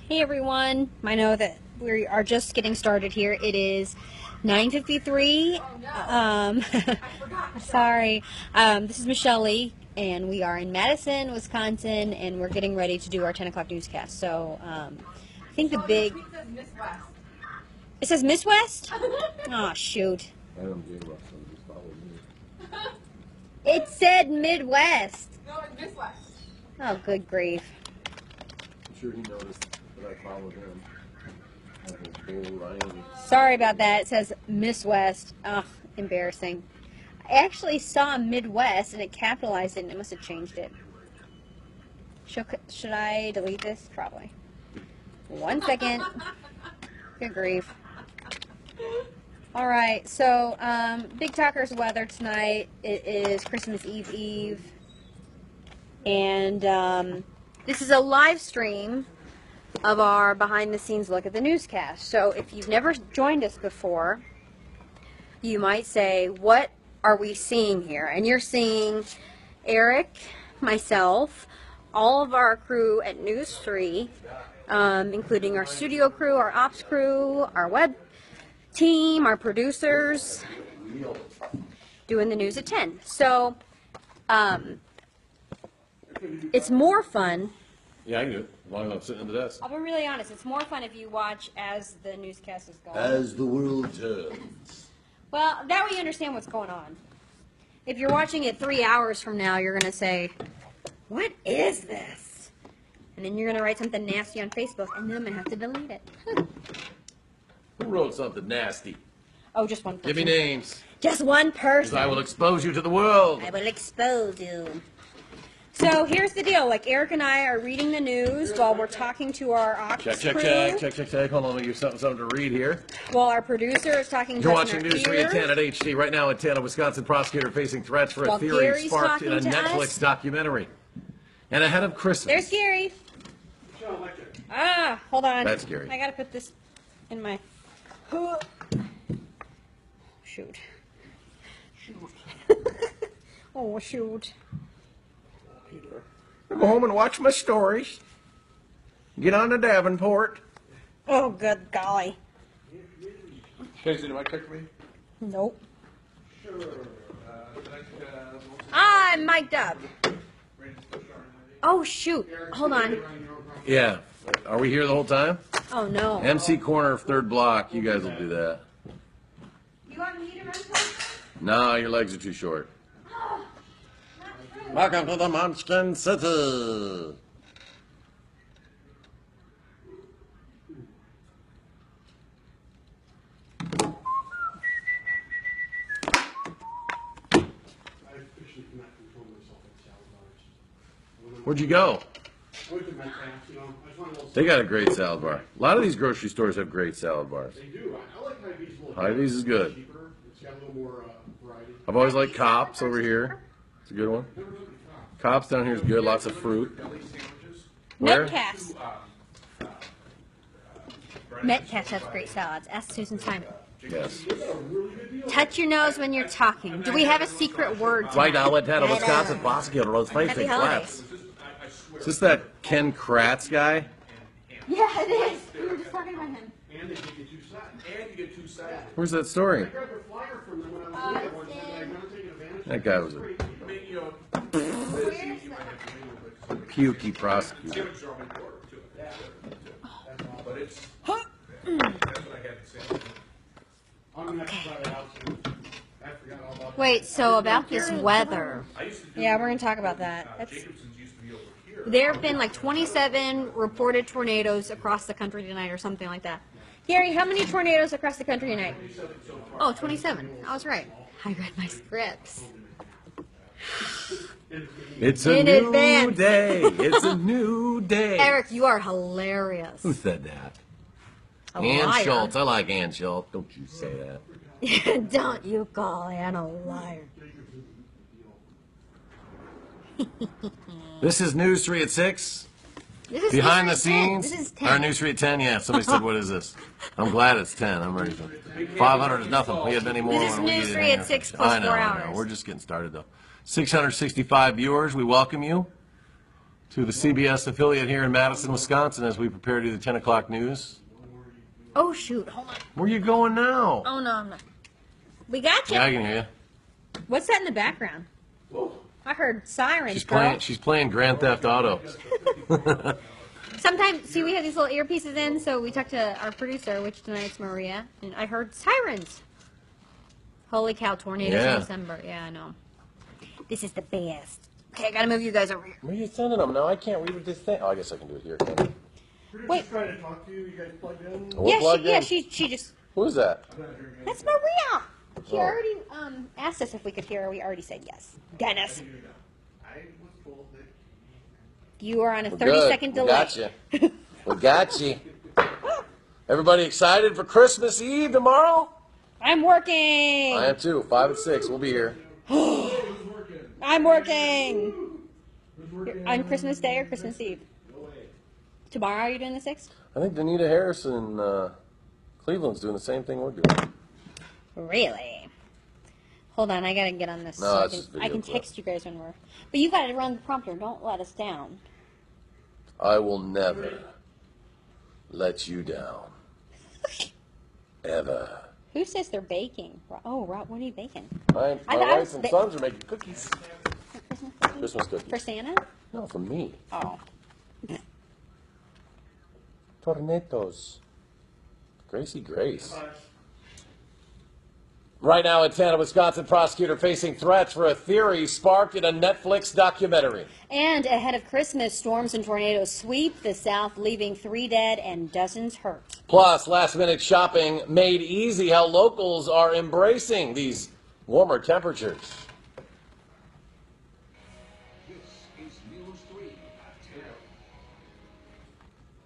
Hey everyone, I know that we are just getting started here. It is 9:53. Sorry. This is Michelle Lee, and we are in Madison, Wisconsin, and we're getting ready to do our 10 o'clock newscast. So I think the big... It says Miss West? Oh, shoot. I don't do West, so just follow me. It said Midwest. No, it's Miss West. Oh, good grief. I'm sure he noticed that I followed him. Ryan. Sorry about that. It says Miss West. Ugh, embarrassing. I actually saw Midwest and it capitalized it and it must have changed it. Should I delete this? Probably. 1 second. Good grief. Alright, so Big Talkers weather tonight. It is Christmas Eve. And this is a live stream of our behind-the-scenes look at the newscast. So if you've never joined us before, you might say, what are we seeing here? And you're seeing Eric, myself, all of our crew at News 3, including our studio crew, our ops crew, our web team, our producers, doing the news at 10. So it's more fun. Yeah, I can do it. As long as I'm sitting at the desk. I'll be really honest, it's more fun if you watch as the newscast is going. As the world turns. Well, that way you understand what's going on. If you're watching it 3 hours from now, you're going to say, what is this? And then you're going to write something nasty on Facebook, and then I'm going to have to delete it. Who wrote something nasty? Oh, just one person. Give me names. Just one Because person. I will expose you to the world. I will expose you. So here's the deal. Like, Eric and I are reading the news while we're talking to our ops Check. Hold on, let me give you something to read here. While our producer is talking to You're us in watching our News 3 at ear. 10 at HD. Right now at 10, a Wisconsin prosecutor facing threats for a While theory Gary's sparked in a talking to Netflix us. documentary. And ahead of Christmas. There's Gary. Hold on. That's Gary. I gotta put this in my... Shoot. Oh, shoot. Go home and watch my stories. Get on to Davenport. Oh, good golly. Casey, do I check for me? Nope. Sure. I'm mic'd up. Oh, shoot. Hold on. Yeah. Are we here the whole time? Oh, no. MC corner of third block. You guys will do that. You want me to run something? No, your legs are too short. Welcome to the Munchkin City. Where'd you go? They got a great salad bar. A lot of these grocery stores have great salad bars. They do. I like Hy-Vee's a little Hy-Vee's is good. cheaper. It's got a little more variety. I've always liked Cops over here. It's a good one. Cops down here is good. Lots of fruit. Where? Metcalf's. Metcalf's has great salads. Ask Susan Simon. Yes. Touch your nose when you're talking. Do we have a secret word Right now, tonight? let a Wisconsin prosecutor was Happy facing holidays. threats. Is this that Ken Kratz guy? Yeah, it is. We were just talking about him. And they give you two sides. And you get two sides. Where's that story? I grabbed a flyer from them when I was there once, and I'm not taking advantage of That guy was a I mean, you know, pukey prosecutor. Jim's are on my order too. But it's, that's what I had to say. I'm going to have to try it out soon. I forgot all about Wait, so about this weather. I used to do, Yeah, we're going to talk about that. Jacobson's used to be over here. There have been like 27 reported tornadoes across the country tonight or something like that. Gary, how many tornadoes across the country tonight? Oh, 27. I was right. I read my scripts. It's a In new advance. day. It's a new day. Eric, you are hilarious. Who said that? A Ann liar. Schultz. I like Ann Schultz. Don't you say that. Don't you call Ann a liar. This is News 3 at 6. This is Behind the News 3 at 10. scenes. This is 10. Our News 3 at 10. Yeah, somebody said, what is this? I'm glad it's 10. I'm ready for it. 500 is nothing. We had many more This is when we News get in 3 here. at 6 plus I know, 4 I know. hours. We're just getting started, though. 665 viewers. We welcome you. to the CBS affiliate here in Madison, Wisconsin, as we prepare to do the 10 o'clock news. Oh, shoot. Hold on. Where are you going now? Oh, no, I'm not. We got you. Yeah, I can hear you. What's that in the background? I heard sirens, She's girl. playing Grand Theft Auto. Sometimes, see, we have these little earpieces in, so we talked to our producer, which tonight's Maria, and I heard sirens. Holy cow, tornadoes Yeah. in December. Yeah, I know. This is the best. Okay, I gotta move you guys over here. Where are you sending them? No, I can't read what this thing. Oh, I guess I can do it here. We're Wait. just trying to talk to you. You guys plugged in? We're plugged in. She just. Who's that? That's Maria. She Oh. already asked us if we could hear her. We already said yes. Dennis, I was told that. you are on a We're 30-second good. delay. We got you. We got you. Everybody excited for Christmas Eve tomorrow? I'm working. I am too. 5 and 6. We'll be here. I'm working. On Christmas Day or Christmas Eve? Tomorrow, are you doing the 6th? I think Danita Harrison, Cleveland's doing the same thing we're doing. Really? Hold on, I gotta get on this. No, so it's just I video can clip. text you guys when we're. But you gotta run the prompter. Don't let us down. I will never let you down. Ever. Who says they're baking? Oh, Rob, what are you baking? My I wife was and ba- sons are making cookies. Christmas Christmas cookies. for Santa? No, for me. Oh. Tornadoes. Gracie Grace. Right now in 10, a Wisconsin prosecutor facing threats for a theory sparked in a Netflix documentary. And ahead of Christmas, storms and tornadoes sweep the South, leaving 3 dead and dozens hurt. Plus, last-minute shopping made easy, how locals are embracing these warmer temperatures.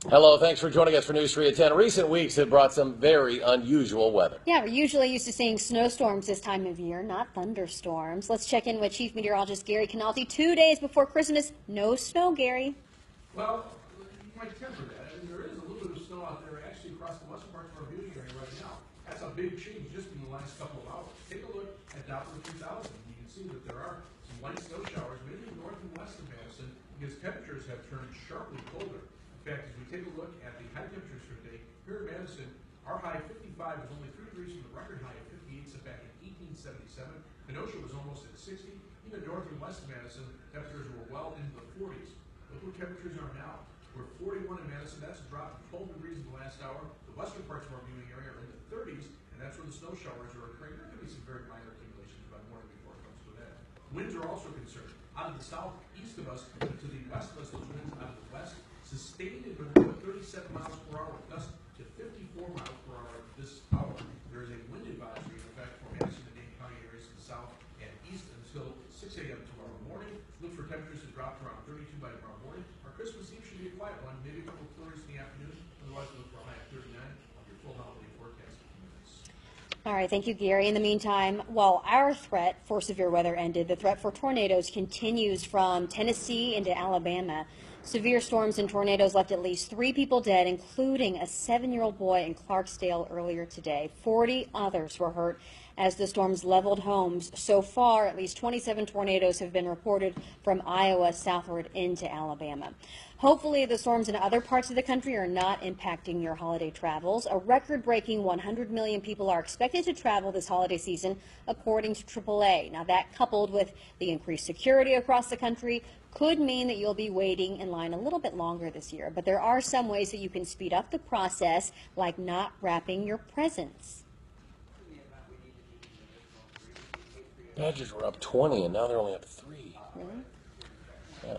Hello, thanks for joining us for News 3 at 10. Recent weeks have brought some very unusual weather. Yeah, we're usually used to seeing snowstorms this time of year, not thunderstorms. Let's check in with Chief Meteorologist Gary Canalti. 2 days before Christmas, no snow, Gary. Well, you might temper that. And there is a little bit of snow out there actually across the western parts of our viewing area right now. That's a big change just in the last couple of hours. Take a look at Doppler 2000. You can see that there are some light snow showers, mainly north and west of Madison, because temperatures have turned sharply colder. In fact, as we take a look at the high temperatures for today, here in Madison, our high 55 was only 3 degrees from the record high of 58 set back in 1877. Kenosha was almost at 60. Even north and west of Madison, temperatures were well into the 40s. Look where temperatures are now. We're 41 in Madison. That's a drop of 12 degrees in the last hour. The western parts of our viewing area are in the 30s, and that's where the snow showers are occurring. There could be some very minor accumulations by morning before it comes to that. Winds are also concerned. Out of the southeast of us to the west of us, those winds out of the west sustained at about 37 miles per hour, gusts to 54 miles per hour this hour. There is a wind advisory in effect for Madison and Dane County areas to the south and east until 6 a.m. tomorrow morning. Look for temperatures to drop to around 32 by tomorrow morning. Our Christmas Eve should be a quiet one, maybe a couple of flurries in the afternoon. Otherwise, look for a high of 39 on your full holiday forecast in a few minutes. All right, thank you, Gary. In the meantime, while our threat for severe weather ended, the threat for tornadoes continues from Tennessee into Alabama. Severe storms and tornadoes left at least 3 people dead, including a 7-year-old boy in Clarksdale earlier today. 40 others were hurt as the storms leveled homes. So far, at least 27 tornadoes have been reported from Iowa southward into Alabama. Hopefully, the storms in other parts of the country are not impacting your holiday travels. A record-breaking 100 million people are expected to travel this holiday season, according to AAA. Now, that coupled with the increased security across the country could mean that you'll be waiting in line a little bit longer this year. But there are some ways that you can speed up the process, like not wrapping your presents. Badgers were up 20, and now they're only up 3. Really? Yeah.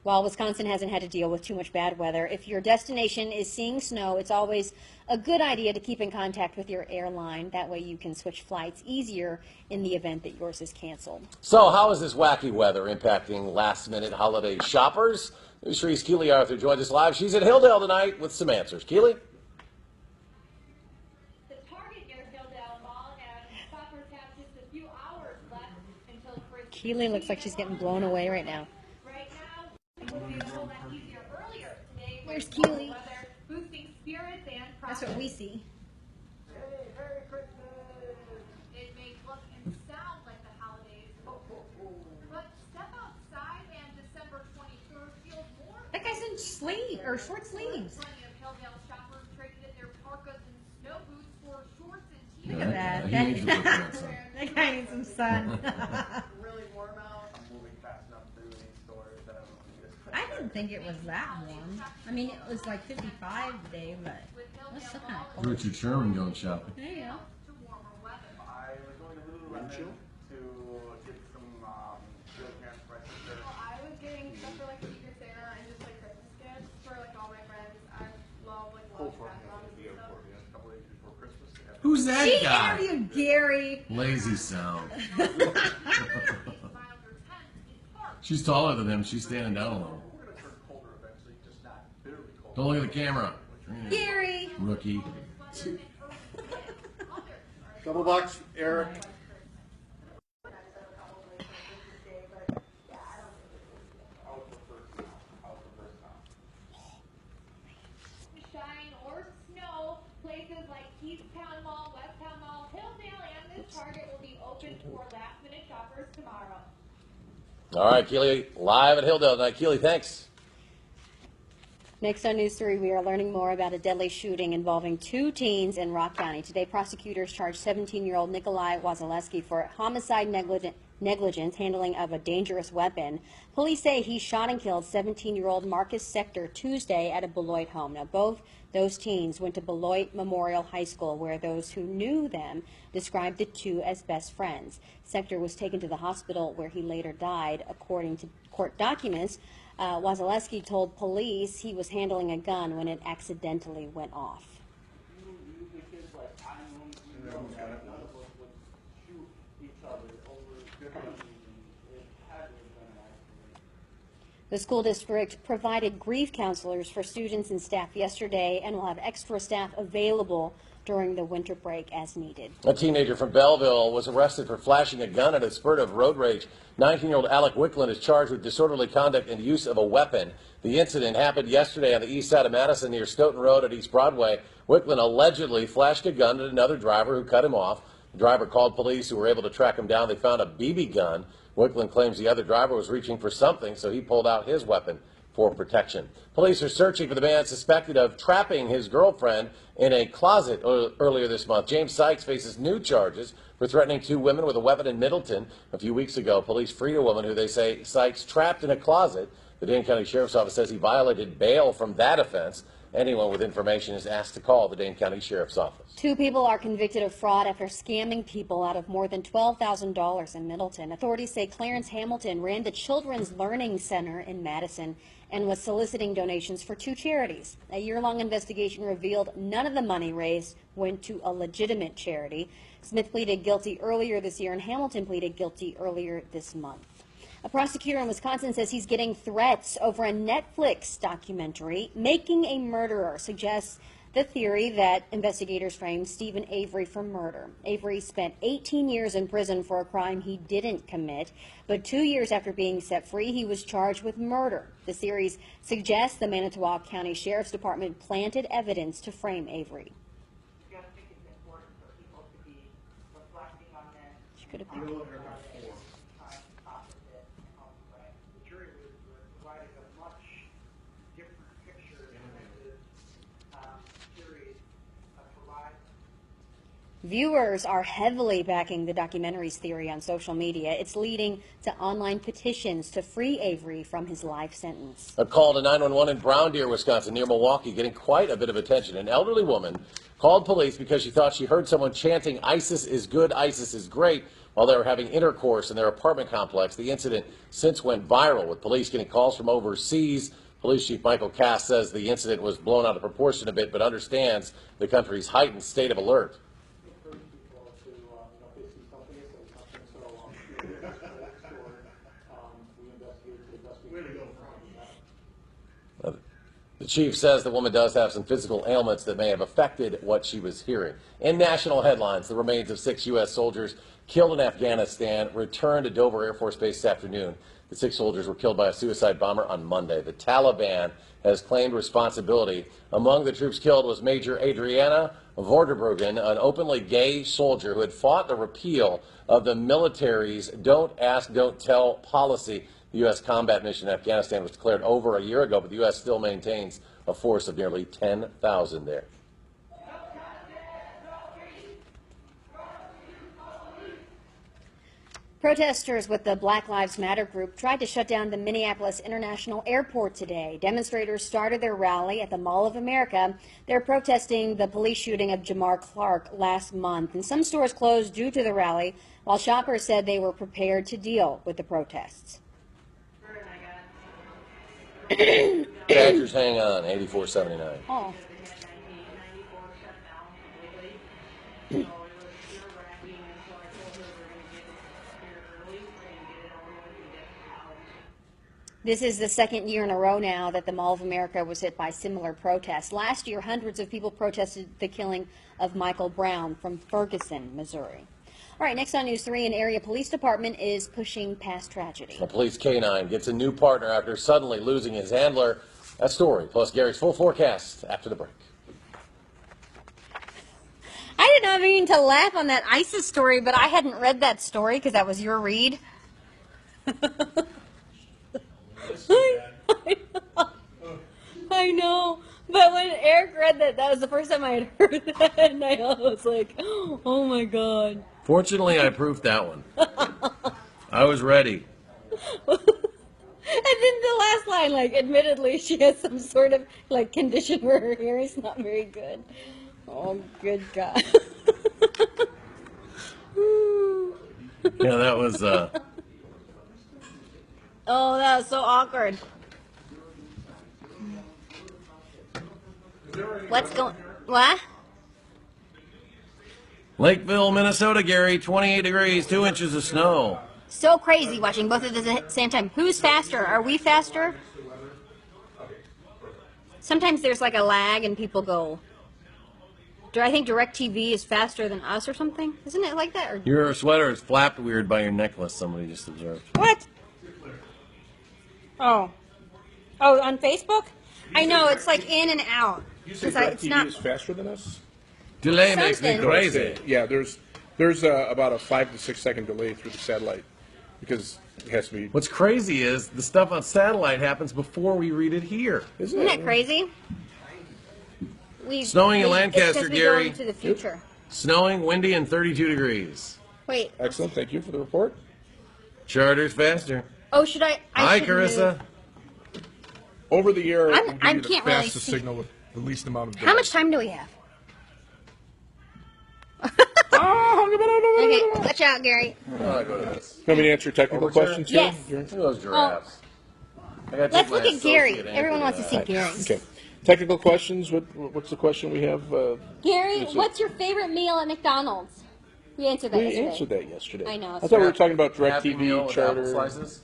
While Wisconsin hasn't had to deal with too much bad weather, if your destination is seeing snow, it's always a good idea to keep in contact with your airline. That way you can switch flights easier in the event that yours is canceled. So, how is this wacky weather impacting last-minute holiday shoppers? News 3's Keely Arthur joins us live. She's at Hilldale tonight with some answers. Keely? The Target near Hilldale Mall, and shoppers have just a few hours left until Christmas. Keely looks like she's getting blown away right now. Right now, it will be a whole lot easier earlier today. Where's with Keely? Weather boosting spirits and That's what we see. It may look and sound like the holidays, but sleeve or short sleeves. Plenty of Hilldale shoppers traded in their parkas and snow boots for shorts and Look t-shirts. at that. He needs to look at that, son. That guy needs some sun. Really warm out. I'm moving fast enough through these stores that I didn't think it was that warm. I mean, it was like 55 today, but it was still kind of cold. Richard Sherman going shopping. There you go. To warmer weather. I was going to Lululemon to get some real parents prices there. Well, I was getting stuff for like Secret Santa and just like Christmas gifts for like all my friends. I love like Cold lunch front backgrounds at the and stuff. airport, yeah, a couple days before Christmas. They have Who's that She guy? interviewed Gary. Lazy sound. Miles or 10 in park. She's taller than him. She's standing down a little. We're going to turn colder eventually, just not bitterly cold. Don't look at the camera. Gary. Rookie. Double box, Eric. Shine or snow, places like Keithtown Mall, Westtown Mall, Hilldale, and this Target will be open for last-minute shoppers tomorrow. All right, Keely, live at Hilldale tonight. Keely, thanks. Next on News 3, we are learning more about a deadly shooting involving 2 teens in Rock County. Today, prosecutors charged 17-year-old Nikolai Wasilewski for homicide negligence, handling of a dangerous weapon. Police say he shot and killed 17-year-old Marcus Sector Tuesday at a Beloit home. Now, both those teens went to Beloit Memorial High School, where those who knew them described the two as best friends. Sector was taken to the hospital, where he later died. According to court documents, Wasilewski told police he was handling a gun when it accidentally went off. Usually kids like I know that none of us would shoot each other over different reasons. It had to have been an accident. The school district provided grief counselors for students and staff yesterday and will have extra staff available during the winter break as needed. A teenager from Belleville was arrested for flashing a gun in a spurt of road rage. 19-year-old Alec Wickland is charged with disorderly conduct and use of a weapon. The incident happened yesterday on the east side of Madison near Stoughton Road at East Broadway. Wickland allegedly flashed a gun at another driver who cut him off. The driver called police, who were able to track him down. They found a BB gun. Wickland claims the other driver was reaching for something, so he pulled out his weapon for protection. Police are searching for the man suspected of trapping his girlfriend in a closet earlier this month. James Sykes faces new charges for threatening 2 women with a weapon in Middleton. A few weeks ago, police freed a woman who they say Sykes trapped in a closet. The Dane County Sheriff's Office says he violated bail from that offense. Anyone with information is asked to call the Dane County Sheriff's Office. 2 people are convicted of fraud after scamming people out of more than $12,000 in Middleton. Authorities say Clarence Hamilton ran the Children's Learning Center in Madison and was soliciting donations for 2 charities. A year-long investigation revealed none of the money raised went to a legitimate charity. Smith pleaded guilty earlier this year, and Hamilton pleaded guilty earlier this month. A prosecutor in Wisconsin says he's getting threats over a Netflix documentary. Making a Murderer suggests the theory that investigators framed Stephen Avery for murder. Avery spent 18 years in prison for a crime he didn't commit, but 2 years after being set free, he was charged with murder. The series suggests the Manitowoc County Sheriff's Department planted evidence to frame Avery. I just think it's important for people to be reflecting on this. She could have I'm been. gonna look at that 4. Time opposite and hopefully. The jury was providing a much different picture than this series provides. Viewers are heavily backing the documentary's theory on social media. It's leading to online petitions to free Avery from his life sentence. A call to 911 in Brown Deer, Wisconsin, near Milwaukee, getting quite a bit of attention. An elderly woman called police because she thought she heard someone chanting, "ISIS is good, ISIS is great," while they were having intercourse in their apartment complex. The incident since went viral, with police getting calls from overseas. Police Chief Michael Cass says the incident was blown out of proportion a bit, but understands the country's heightened state of alert. Encourage people to, if they see something, they say something. So, we investigate to the best we can. The chief says the woman does have some physical ailments that may have affected what she was hearing. In national headlines, the remains of 6 U.S. soldiers killed in Afghanistan returned to Dover Air Force Base this afternoon. The 6 soldiers were killed by a suicide bomber on Monday. The Taliban has claimed responsibility. Among the troops killed was Major Adriana Vorderbruggen, an openly gay soldier who had fought the repeal of the military's Don't Ask, Don't Tell policy The U.S. combat mission in Afghanistan was declared over a year ago, but the U.S. still maintains a force of nearly 10,000 there. Protesters with the Black Lives Matter group tried to shut down the Minneapolis International Airport today. Demonstrators started their rally at the Mall of America. They're protesting the police shooting of Jamar Clark last month. And some stores closed due to the rally, while shoppers said they were prepared to deal with the protests. Badgers hang on, 84-79. Oh. This is the second year in a row now that the Mall of America was hit by similar protests. Last year, hundreds of people protested the killing of Michael Brown from Ferguson, Missouri. All right, next on News 3, an area police department is pushing past tragedy. A police canine gets a new partner after suddenly losing his handler. That story, plus Gary's full forecast after the break. I did not mean to laugh on that ISIS story, but I hadn't read that story because that was your read. I know, but when Eric read that, that was the first time I had heard that, and I was like, oh my God. Fortunately, I proofed that one. I was ready. And then the last line, like, admittedly, she has some sort of, like, condition where her hearing's not very good. Oh, good God. Yeah, that was, Oh, that was so awkward. What's going... What? Lakeville, Minnesota, Gary, 28 degrees, 2 inches of snow. So crazy watching both at the same time. Who's faster? Are we faster? Sometimes there's like a lag and people go... Do I think DirecTV is faster than us or something? Isn't it like that? Or... Your sweater is flapped weird by your necklace, somebody just observed. What? Oh. Oh, on Facebook? I know, it's like in and out. You say 'Cause it's not... DirecTV is faster than us? Delay makes me Something. crazy. Yeah, there's about a 5 to 6 second delay through the satellite because it has to be. What's crazy is the stuff on satellite happens before we read it here. Isn't that crazy? Snowing in Lancaster, it's 'cause we Gary. go into the future. Snowing, windy, and 32 degrees. Wait. Excellent. Thank you for the report. Charter's faster. Oh, should I Hi, should Carissa. move. Over the air, I'm- it will give I you the can't really fastest see. signal with the least amount of delay. How much time do we have? Oh, Okay, watch out, Gary. Oh, I go to this. you want me to answer technical Overturn? questions Yes. here? Look at those giraffes. I gotta take Let's my look at Gary. associate Everyone Andrew wants to that. see Gary. Okay. Technical questions. What's the question we have? Gary, Is it- what's your favorite meal at McDonald's? We answered that We yesterday. answered that yesterday. I know, I it's thought we were right. talking about Happy Meal DirecTV, with apple Charter. slices.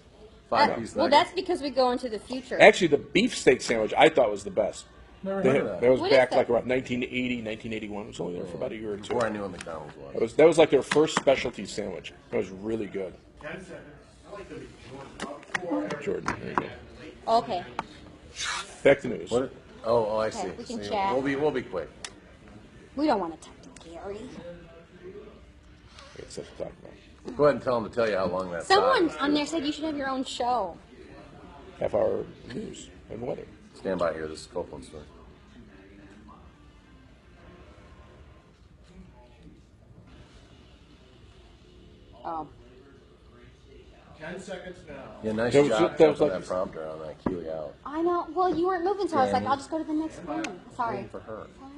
5-piece Well, nuggets. that's because we go into the future. Actually, the beef steak sandwich I thought was the best. Never They heard had- of that that. was What is back that? like around 1980, 1981. It was only there for about a year or two. Before I knew what McDonald's was. That was like their first specialty sandwich. It was really good. Jordan, there you go. Okay. Back to news. What? Oh, I see. we can See, chat. We'll be quick. We don't want to talk to Gary. Got stuff to talk about. Go ahead and tell them to tell you how long that. Someone time on there said you should have your own show. Half-hour news and weather. is. Stand by here. This is Copeland's story. Oh. 10 seconds now. Yeah, nice That was- job that was jumping like- that prompter on that Keely out. I know. Well, you weren't moving, so I was like, Granny. I'll just go to the next one. Sorry. Waiting for her. Sorry.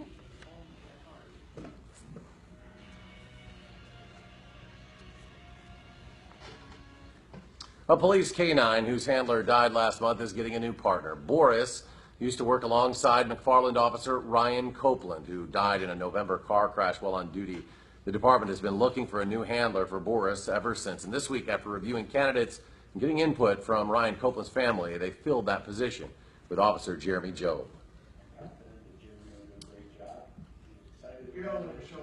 A police canine whose handler died last month is getting a new partner. Boris used to work alongside McFarland officer Ryan Copeland, who died in a November car crash while on duty. The department has been looking for a new handler for Boris ever since. And this week, after reviewing candidates and getting input from Ryan Copeland's family, they filled that position with Officer Jeremy Job. You know, Michelle,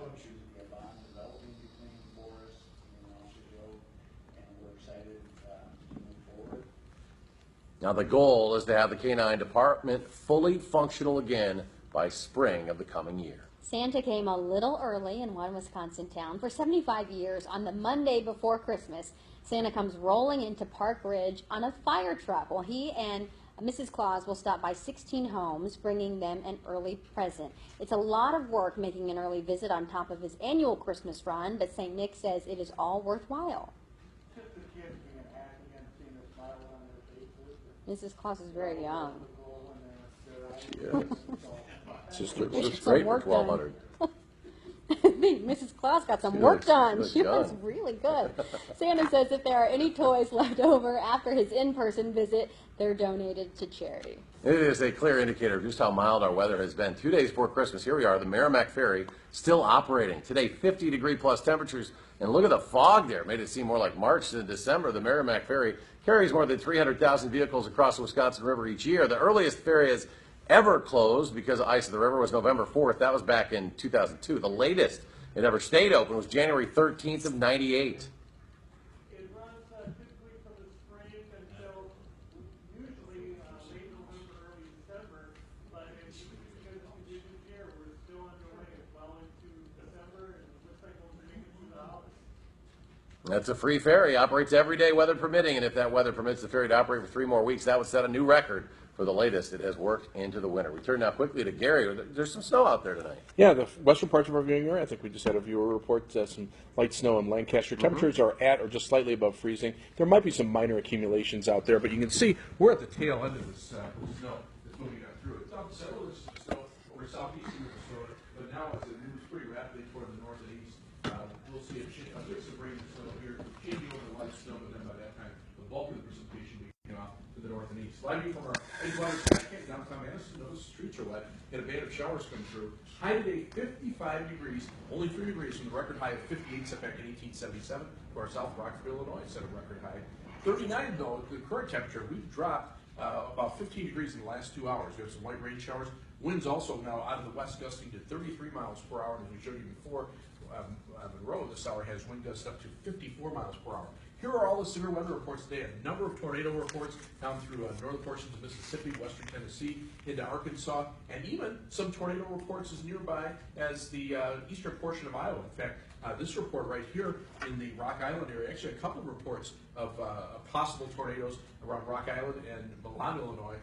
Now, the goal is to have the canine department fully functional again by spring of the coming year. Santa came a little early in one Wisconsin town. For 75 years, on the Monday before Christmas, Santa comes rolling into Park Ridge on a fire truck. Well, he and Mrs. Claus will stop by 16 homes, bringing them an early present. It's a lot of work making an early visit on top of his annual Christmas run, but St. Nick says it is all worthwhile. Just the kids being happy and seeing the smile on their faces. Mrs. Claus is very young. It's Get just some great for work done. $1,200. I think Mrs. Claus got some She work looks- done. looks She looks young. really good. Santa says if there are any toys left over after his in-person visit, they're donated to charity. It is a clear indicator of just how mild our weather has been. 2 days before Christmas, here we are, the Merrimack Ferry still operating. Today, 50-degree plus temperatures, and look at the fog there. Made it seem more like March than December. The Merrimack Ferry carries more than 300,000 vehicles across the Wisconsin River each year. The earliest ferry has ever closed because of ice of the river was November 4th. That was back in 2002. The latest it ever stayed open was January 13th of 98. It runs typically from the spring until usually late November, early December, but it's because of the this year, we're still enjoying it well into December, and it looks like we'll make it through the holidays. That's a free ferry, operates every day, weather permitting, and if that weather permits the ferry to operate for 3 more weeks, that would set a new record for the latest. It has worked into the winter. We turn now quickly to Gary. There's some snow out there tonight. Yeah, the western parts of our viewing area, I think we just had a viewer report some light snow in Lancaster. Temperatures are at or just slightly above freezing. There might be some minor accumulations out there, but you can see We're at the tail end of this snow that's moving on through. It's on several inches of snow over southeastern Minnesota, but now as it moves pretty rapidly toward the north and east, we'll see a mix of rain and snow here, changing over to light snow, but then by that time, the bulk of the precipitation will be coming off to the north and east. Live view from our Edgewater Cascade downtown Madison, notice streets are wet, and a band of showers come through. High today, 55 degrees, only 3 degrees from the record high of 58 set back in 1877. To our south, Rockford, Illinois, set a record high. 39 though, the current temperature, we've dropped about 15 degrees in the last 2 hours. We have some light rain showers. Winds also now out of the west gusting to 33 miles per hour. And as we showed you before, Monroe this hour has wind gusts up to 54 miles per hour. Here are all the severe weather reports today. A number of tornado reports down through northern portions of Mississippi, western Tennessee, into Arkansas, and even some tornado reports as nearby as the eastern portion of Iowa. In fact, this report right here in the Rock Island area, actually a couple of reports of possible tornadoes around Rock Island and Milan, Illinois,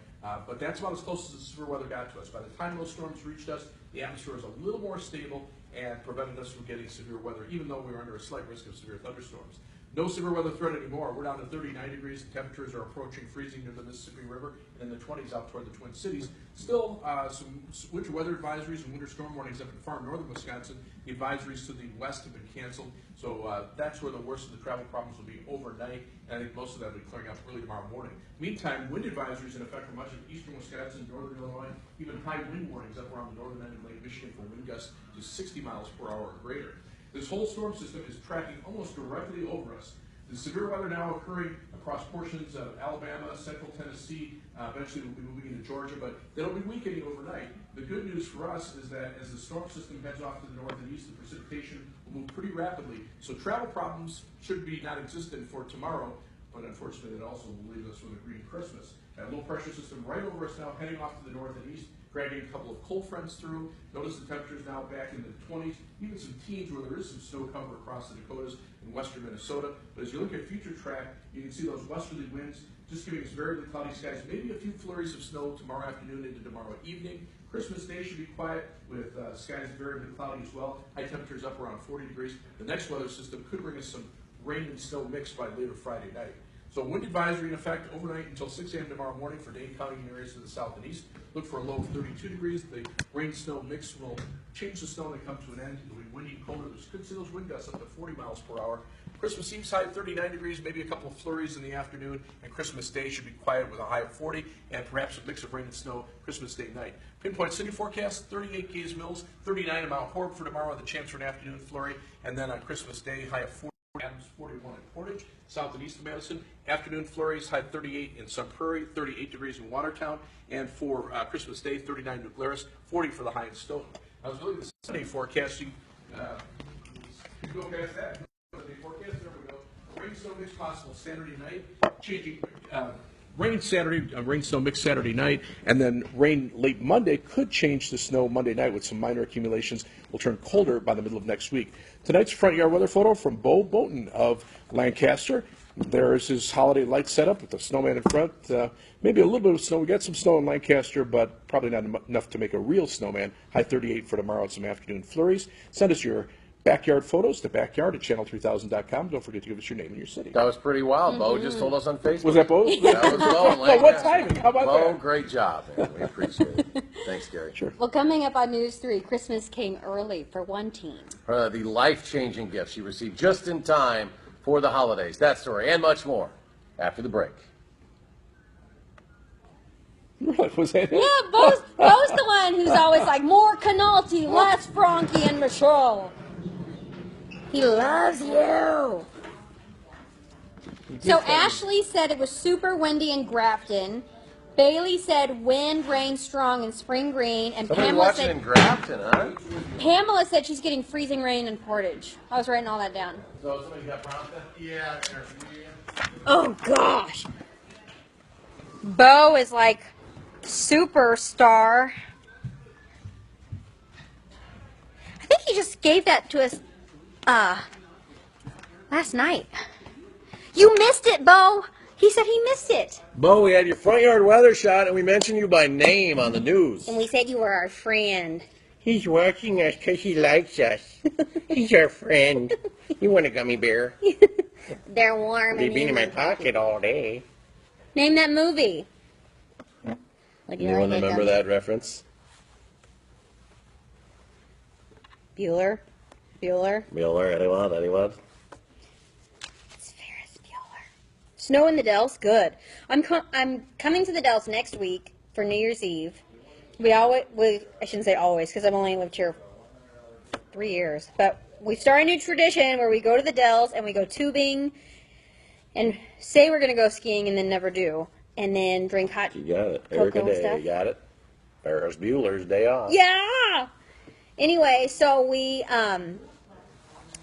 but that's about as close as the severe weather got to us. By the time those storms reached us, the atmosphere was a little more stable and prevented us from getting severe weather, even though we were under a slight risk of severe thunderstorms. No severe weather threat anymore. We're down to 39 degrees. The temperatures are approaching freezing near the Mississippi River and in the 20s out toward the Twin Cities. Still some winter weather advisories and winter storm warnings up in far northern Wisconsin. The advisories to the west have been canceled. So that's where the worst of the travel problems will be overnight. And I think most of that will be clearing up early tomorrow morning. Meantime, wind advisories in effect for much of eastern Wisconsin, northern Illinois, even high wind warnings up around the northern end of Lake Michigan for wind gusts to 60 miles per hour or greater. This whole storm system is tracking almost directly over us. The severe weather now occurring across portions of Alabama, central Tennessee, eventually we'll be moving into Georgia, but they'll be weakening overnight. The good news for us is that as the storm system heads off to the north and east, the precipitation will move pretty rapidly. So travel problems should be non-existent for tomorrow, but unfortunately it also will leave us with a green Christmas. That low pressure system right over us now, heading off to the north and east, dragging a couple of cold fronts through. Notice the temperatures now back in the 20s, even some teens where there is some snow cover across the Dakotas and western Minnesota. But as you look at future track, you can see those westerly winds just giving us variably cloudy skies, maybe a few flurries of snow tomorrow afternoon into tomorrow evening. Christmas Day should be quiet with skies variably cloudy as well. High temperatures up around 40 degrees. The next weather system could bring us some rain and snow mixed by later Friday night. So wind advisory in effect overnight until 6 a.m. tomorrow morning for Dane County and areas to the south and east. Look for a low of 32 degrees. The rain-snow mix will change the snow and come to an end. It'll be windy and colder. You could see those wind gusts up to 40 miles per hour. Christmas Eve's high of 39 degrees, maybe a couple of flurries in the afternoon, and Christmas Day should be quiet with a high of 40 and perhaps a mix of rain and snow Christmas Day night. Pinpoint city forecast, 38 Gays Mills, 39 in Mount Horeb for tomorrow with a chance for an afternoon flurry, and then on Christmas Day, high of 40. Adams, 41 in Portage, south and east of Madison. Afternoon flurries, high 38 in Sun Prairie, 38 degrees in Watertown, and for Christmas Day, 39 New Glarus, 40 for the high in Stoughton. I was looking at the Sunday forecasting. You go past that. Sunday forecast, there we go. Rain, snow mix possible Saturday night. Changing. Rain Saturday, rain snow mix Saturday night, and then rain late Monday could change to snow Monday night with some minor accumulations. Will turn colder by the middle of next week. Tonight's front yard weather photo from Bo Boaton of Lancaster. There's his holiday light setup with the snowman in front. Maybe a little bit of snow. We got some snow in Lancaster, but probably not enough to make a real snowman. High 38 for tomorrow and some afternoon flurries. Send us your backyard photos to backyard@channel3000.com. Don't forget to give us your name and your city. That was pretty wild. Bo just told us on Facebook. Was that Bo? That was Bo in Well, what Lancaster. timing? How about Bo, that? great job, man. We appreciate it. Thanks, Gary. Sure. Well, coming up on News 3, Christmas came early for one team. The life-changing gift she received just in time for the holidays. That story and much more after the break. What was that? Yeah, Bo's the one who's always like, more Canalti, less Frankie and Michelle. He loves you. So Ashley said it was super windy in Grafton. Bailey said wind, rain strong in Spring Green. And Somebody Pamela watching in said, Grafton, huh? Pamela said she's getting freezing rain in Portage. I was writing all that down. So somebody got prompted? Yeah. Oh, gosh. Bo is like superstar. I think he just gave that to us last night. You missed it, Bo. He said he missed it. Bo, we had your front yard weather shot, and we mentioned you by name on the news. And we said you were our friend. He's watching us because he likes us. He's our friend. You want a gummy bear? They're warm. They've and been in my easy. pocket all day. Name that movie. Like, Anyone remember that reference? Bueller. Mueller, anyone? It's Ferris Bueller. Snow in the Dells, good. I'm coming to the Dells next week for New Year's Eve. I shouldn't say always because I've only lived here 3 years, but we start a new tradition where we go to the Dells and we go tubing and say we're going to go skiing and then never do, and then drink hot You got it. cocoa Erica and Day, stuff. you got it. Ferris Bueller's Day Off. Yeah. Anyway, so we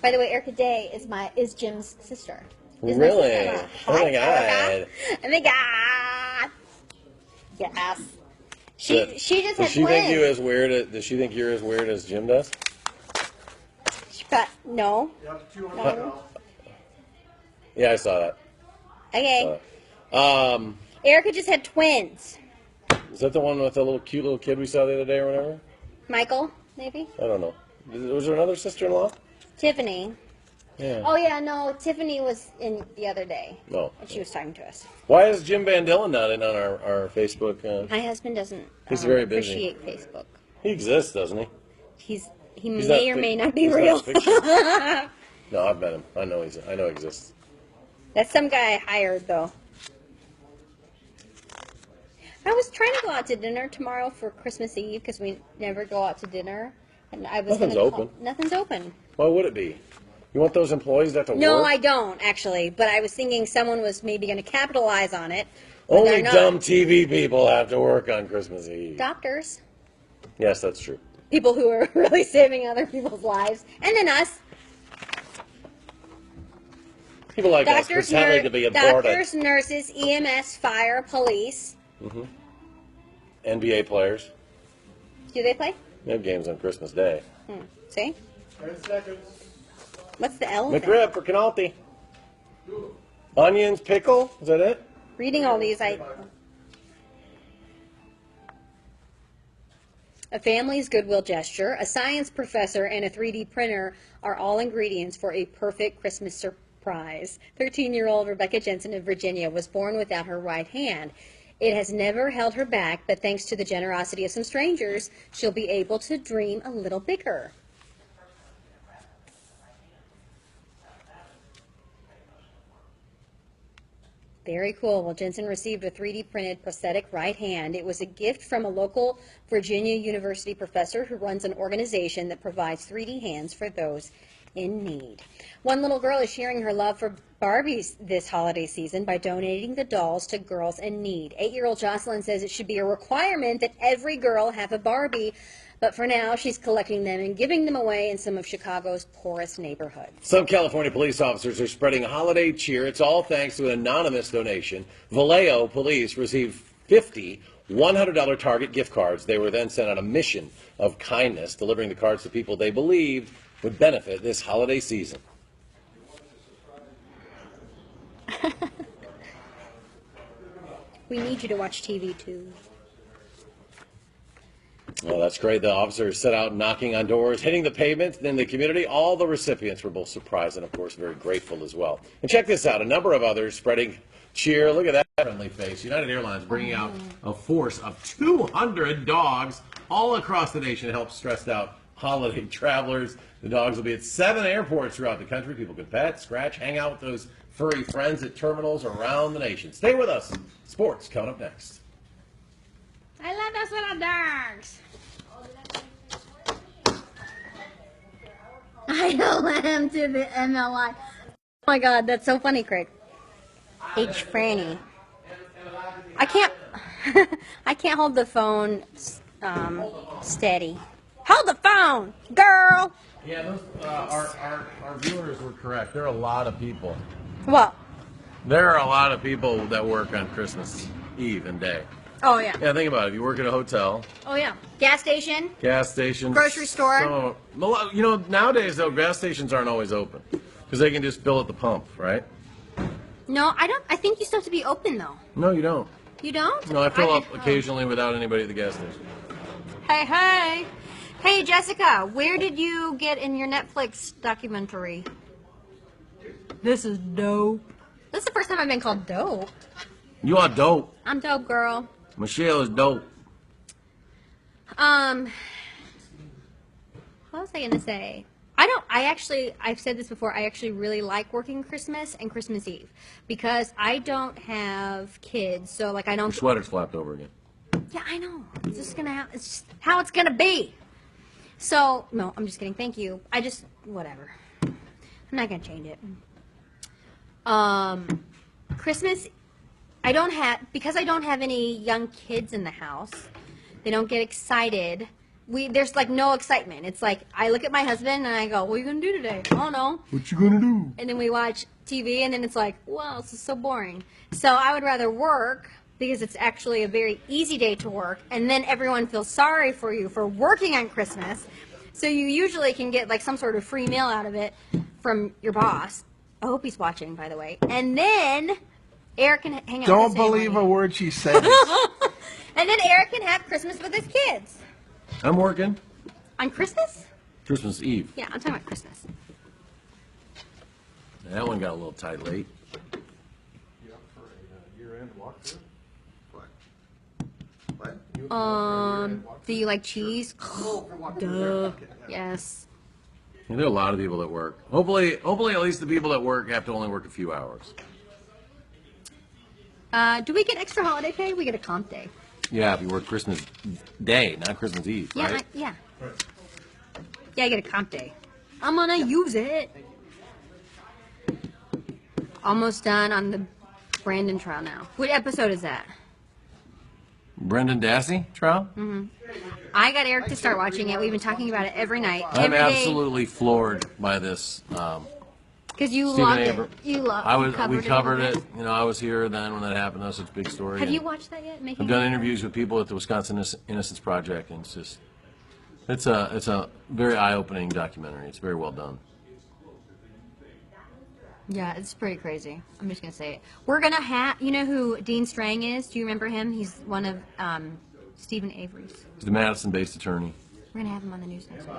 by the way, Erica Day is Jim's sister. Is my Really? sister-in-law. Oh my Hi, God. Erica. Oh my God. Yes. She just had Does she think you twins. as weird? Does she think you're as weird as Jim does? But no. Yep, 200. Yeah, I saw that. Okay. Um, Erica just had twins. is that the one with the cute little kid we saw the other day or whatever? Michael, maybe? I don't know. Was there another sister-in-law? Tiffany. Yeah. Oh yeah, no, Tiffany was in the other day. No. And she was talking to us. Why is Jim Van Dillen not in on our Facebook? My husband doesn't He's very busy. appreciate Facebook. He exists, doesn't he? He He's may not or may fic- not be he's real. fiction. No, I've met him. I know he exists. That's some guy I hired, though. I was trying to go out to dinner tomorrow for Christmas Eve because we never go out to dinner, and I was Nothing's gonna open. Nothing's open. Why would it be? You want those employees that have to No, work? I don't actually. But I was thinking someone was maybe going to capitalize on it. but Only they're not. dumb TV people have to work on Christmas Eve. Doctors, Yes, that's true. people who are really saving other people's lives, and then us. People like us Doctors, pretending to be important. doctors, nurses, EMS, fire, police. NBA players. Do they play? They have games on Christmas Day. See? 10 seconds. What's the L? thing? McRib for Canalti. Onions, pickle. Is that it? Reading all these, A family's goodwill gesture, a science professor, and a 3D printer are all ingredients for a perfect Christmas surprise. 13-year-old Rebecca Jensen of Virginia was born without her right hand. It has never held her back, but thanks to the generosity of some strangers, she'll be able to dream a little bigger. Very cool. Well, Jensen received a 3D printed prosthetic right hand. It was a gift from a local Virginia University professor who runs an organization that provides 3D hands for those in need. One little girl is sharing her love for Barbies this holiday season by donating the dolls to girls in need. 8-year-old Jocelyn says it should be a requirement that every girl have a Barbie, but for now she's collecting them and giving them away in some of Chicago's poorest neighborhoods. Some California police officers are spreading holiday cheer. It's all thanks to an anonymous donation. Vallejo police received 50 $100 Target gift cards. They were then sent on a mission of kindness, delivering the cards to people they believed would benefit this holiday season. We need you to watch TV too. Well, that's great. The officers set out knocking on doors, hitting the pavement in the community. All the recipients were both surprised and, of course, very grateful as well. And check this out. A number of others spreading cheer. Look at that friendly face. United Airlines bringing out a force of 200 dogs all across the nation to help stressed out holiday travelers. The dogs will be at 7 airports throughout the country. People can pet, scratch, hang out with those furry friends at terminals around the nation. Stay with us. Sports coming up next. I love those little dogs. I LM to the MLI. Oh my God, that's so funny, Craig. H. Franny. I can't. I can't hold the phone steady. Hold the phone, girl. Yeah, those, our viewers were correct. There are a lot of people. What? There are a lot of people that work on Christmas Eve and day. Oh yeah. Yeah, think about it. If you work at a hotel, Oh yeah. Gas station. gas station, Grocery store. You know, nowadays though, gas stations aren't always open because they can just fill at the pump, right? No, I don't. I think you still have to be open though. No, you don't. You don't? No, I fill up did- occasionally without anybody at the gas station. Hey, hey. Hey, Jessica, where did you get in your Netflix documentary? This is dope. This is the first time I've been called dope. You are dope. I'm dope, girl. Michelle is dope. What was I gonna say? I've said this before, I actually really like working Christmas and Christmas Eve because I don't have kids, so like I Your don't. sweater's flapped over again. Yeah, I know. It's just it's just how it's gonna be. So no, I'm just kidding. Thank you. Whatever. I'm not gonna change it. Christmas, because I don't have any young kids in the house. They don't get excited. There's like no excitement. It's like I look at my husband and I go, "What are you gonna do today?" "I don't know." What you gonna do? And then we watch TV and then it's like, "Wow, this is so boring." So I would rather work because it's actually a very easy day to work, and then everyone feels sorry for you for working on Christmas. So you usually can get like some sort of free meal out of it from your boss. I hope he's watching, by the way. And then Eric can hang out Don't with his believe family. a word she says. And then Eric can have Christmas with his kids. I'm working. On Christmas? Christmas Eve. Yeah, I'm talking about Christmas. That one got a little tight late. You up for a year-end walkthrough? Do you like cheese? Duh. Yes. Yeah, there are a lot of people that work. Hopefully, at least the people that work have to only work a few hours. Do we get extra holiday pay? We get a comp day. Yeah, if you work Christmas Day, not Christmas Eve, Yeah, right? yeah. Yeah, I get a comp day. I'm gonna use it. Almost done on the Brandon trial now. What episode is that? Brendan Dassey trial? I got Eric to start watching it. We've been talking about it every night. I'm absolutely floored by this. Because you Stephen loved Abram. it. You loved We covered a it. little bit. You know, I was here then when that happened. That was such a big story. Have and you watched that yet? I've done interviews with people at the Wisconsin Innocence Project, and it's a very eye-opening documentary. It's very well done. Yeah, it's pretty crazy. I'm just gonna say it. We're gonna have. You know who Dean Strang is? Do you remember him? He's one of Stephen Avery's. He's the Madison-based attorney. We're gonna have him on the news next week.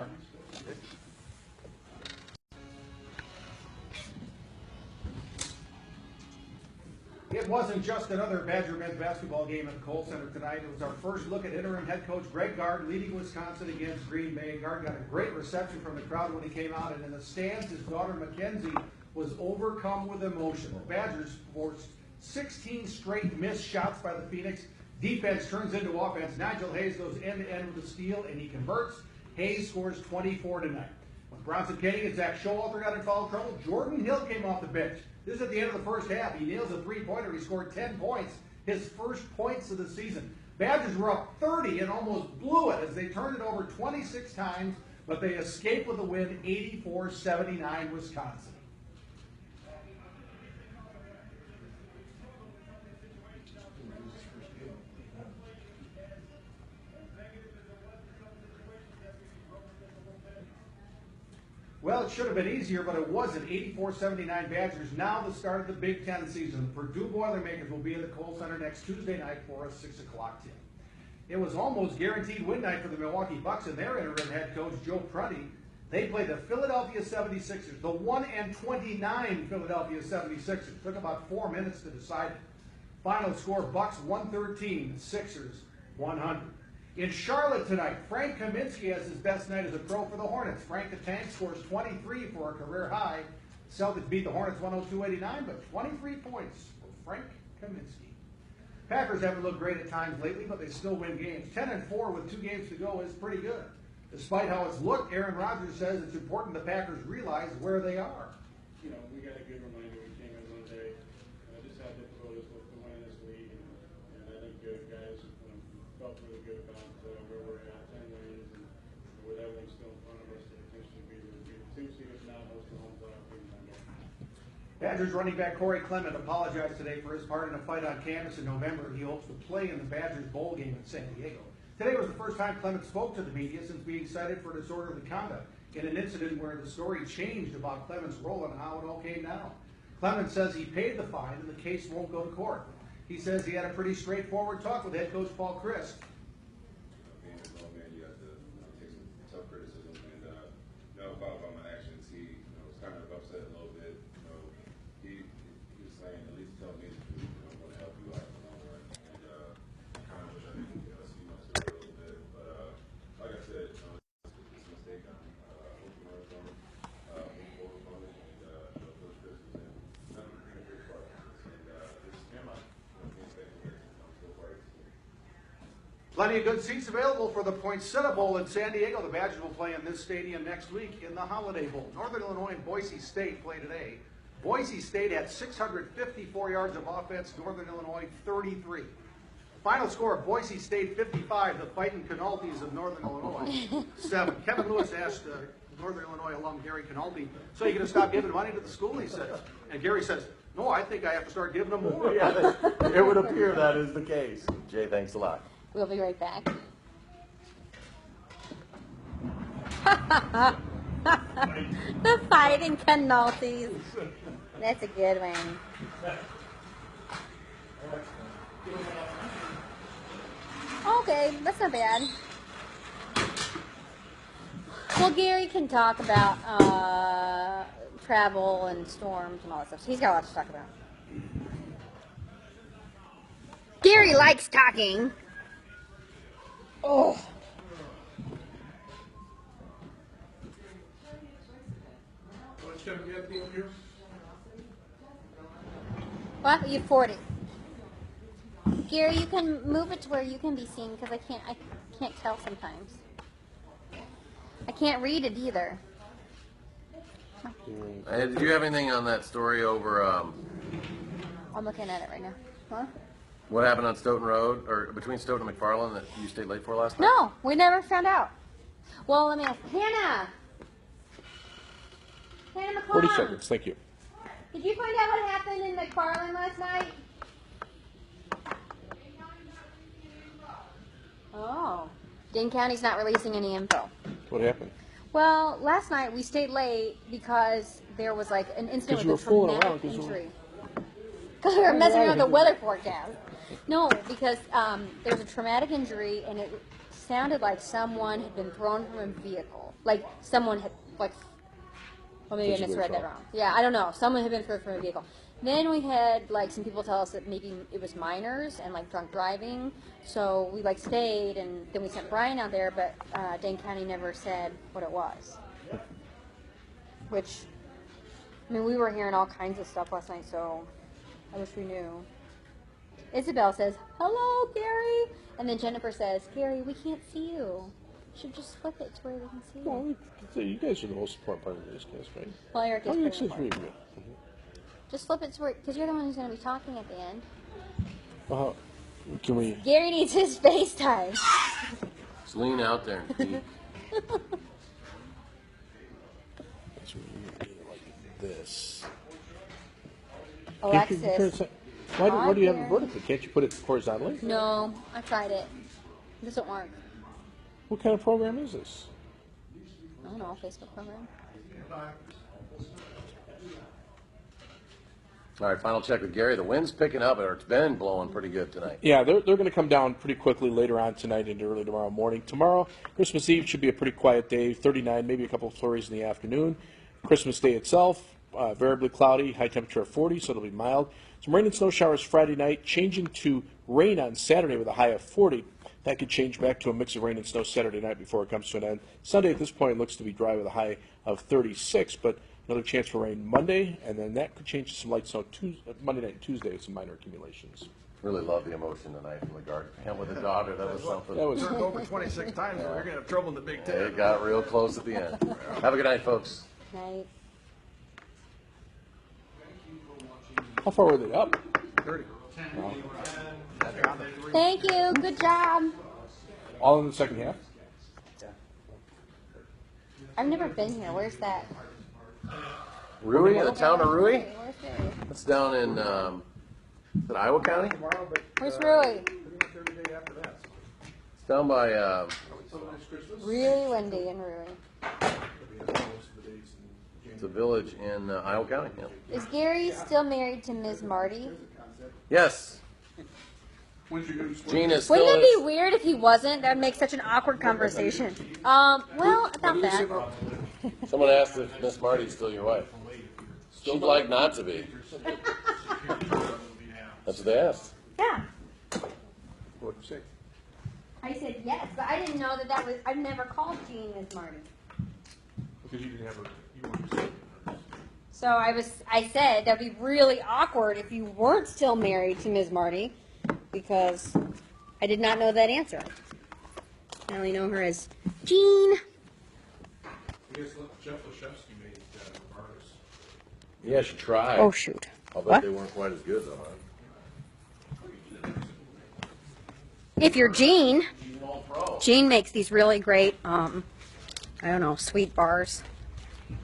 It wasn't just another Badger men's basketball game at the Kohl Center tonight. It was our first look at interim head coach Greg Gard leading Wisconsin against Green Bay. Gard got a great reception from the crowd when he came out, and in the stands, his daughter Mackenzie was overcome with emotion. The Badgers forced 16 straight missed shots by the Phoenix. Defense turns into offense. Nigel Hayes goes end-to-end with a steal, and he converts. Hayes scores 24 tonight. When Bronson Kenny and Zach Showalter got in foul trouble, Jordan Hill came off the bench. This is at the end of the first half. He nails a three-pointer. He scored 10 points, his first points of the season. Badgers were up 30 and almost blew it as they turned it over 26 times, but they escaped with a win, 84-79 Wisconsin. Well, Well, it should have been easier, but it wasn't. 84-79 Badgers. Now the start of the Big Ten season. The Purdue Boilermakers will be at the Kohl Center next Tuesday night for a 6 o'clock tip. It was almost guaranteed win night for the Milwaukee Bucks and their interim head coach, Joe Prunty. They played the Philadelphia 76ers, the 1-29 Philadelphia 76ers. Took about 4 minutes to decide it. Final score, Bucks 113, Sixers 100. In Charlotte tonight, Frank Kaminsky has his best night as a pro for the Hornets. Frank the Tank scores 23 for a career high. Celtics beat the Hornets 102-89, but 23 points for Frank Kaminsky. Packers haven't looked great at times lately, but they still win games. 10-4 with 2 games to go is pretty good. Despite how it's looked, Aaron Rodgers says it's important the Packers realize where they are. You know, we got a good reminder we came in Monday. Just how difficult it is to win this league. And I think guys felt really good about where we're at, 10 wins, and with everything still in front of us, the potential to be the 2 seed, if not most of the home playoff teams on there. Badgers running back Corey Clement apologized today for his part in a fight on campus in November. He hopes to play in the Badgers bowl game in San Diego. Today was the first time Clement spoke to the media since being cited for disorderly conduct in an incident where the story changed about Clement's role and how it all came down. Clement says he paid the fine and the case won't go to court. He says he had a pretty straightforward talk with head coach Paul Chryst. Being a grown man, you have to take some tough criticism. And about my actions, he was kind of upset a little bit. He was saying, at least tell me the truth. I want to help you out in the long run. And kind of wish I didn't see myself a little bit. But like I said, it's a mistake. I hope you learn from it, move forward from it, and Coach Chryst was in nothing but a great part of this. And this came out. Plenty of good seats available for the Poinsettia Bowl in San Diego. The Badgers will play in this stadium next week in the Holiday Bowl. Northern Illinois and Boise State play today. Boise State had 654 yards of offense, Northern Illinois 33. Final score, Boise State 55, the Fighting Canaltis of Northern Illinois 7. Kevin Lewis asked Northern Illinois alum Gary Canalti, so you going to stop giving money to the school, he says. And Gary says, no, I think I have to start giving them more. Yeah, it would appear that is the case. Jay, thanks a lot. We'll be right back. The Fighting Canaltis. That's a good one. Okay, that's not bad. Well, Gary can talk about travel and storms and all that stuff. So he's got a lot to talk about. Gary likes talking. Oh. What's going to be at the end here? What? You 40. Gary, you can move it to where you can be seen because I can't tell sometimes. I can't read it either. Hey, did you have anything on that story over I'm looking at it right now. Huh? what happened on Stoughton Road, or between Stoughton and McFarland that you stayed late for last night? No, we never found out. Well, let me ask. Hannah! Hannah McClung! 40 seconds, thank you. Did you find out what happened in McFarland last night? Oh. Dane County's not releasing any info. What happened? Well, last night we stayed late because there was like an incident with a traumatic injury. Because we were messing around with the weather forecast. No, because there was a traumatic injury and it sounded like someone had been thrown from a vehicle. Like someone had, like, well, maybe I misread that wrong. Yeah, I don't know. Someone had been thrown from a vehicle. Then we had like some people tell us that maybe it was minors and like drunk driving. So we like stayed and then we sent Brian out there, but Dane County never said what it was. Which, I mean, we were hearing all kinds of stuff last night, so I wish we knew. Isabel says, "Hello, Gary," and then Jennifer says, "Gary, we can't see you. You should just flip it to where we can see you." Well, you guys are the most important part of this case, right? Well, Eric is pretty important. Really good. Just flip it to where, because you're the one who's going to be talking at the end. Well, can we? Gary needs his face time. Just lean out there and peek. That's like this. Alexis. Why do you have it vertically? Can't you put it horizontally? No, I tried it. It doesn't work. What kind of program is this? I don't know, Facebook program. All right, final check with Gary. The wind's picking up, or it's been blowing pretty good tonight. Yeah, they're going to come down pretty quickly later on tonight into early tomorrow morning. Tomorrow, Christmas Eve, should be a pretty quiet day, 39, maybe a couple of flurries in the afternoon. Christmas Day itself, variably cloudy, high temperature of 40, so it'll be mild. Some rain and snow showers Friday night, changing to rain on Saturday with a high of 40. That could change back to a mix of rain and snow Saturday night before it comes to an end. Sunday at this point looks to be dry with a high of 36, but another chance for rain Monday, and then that could change to some light snow Monday night and Tuesday with some minor accumulations. Really love the emotion tonight from the guard camp with the daughter. That was something. That was Turned over 26 times, we're gonna have trouble in the Big Ten. It got real close at the end. Have a good night, folks. Night. how far were they up? 30. Thank you. Good job. All in the second half? I've never been here. Where's that? Rui, the town of Rui? Where's Rui? That's down in, is it Iowa County? Tomorrow, but Where's Rui? pretty much every day after that. It's down by, Really windy in Rui. it's a village in Iowa County. Yeah. Is Gary still married to Ms. Marty? Yes. Gene is still. Wouldn't it be weird if he wasn't? That would make such an awkward conversation. Well, about that. Someone asked if Miss Marty's still your wife. She'd like not to be. That's what they asked. Yeah. What'd you say? I said yes, but I didn't know that was. I've never called Jean Ms. Marty. Because you didn't have you weren't saying. So I said that'd be really awkward if you weren't still married to Ms. Marty, because I did not know that answer. I only know her as Jean. I guess Jeff Leshevsky made Vargas. Yeah, she tried. Oh shoot. I'll bet What? they weren't quite as good though. Huh? If you're Jean, She's an all pro. Jean makes these really great, I don't know, sweet bars.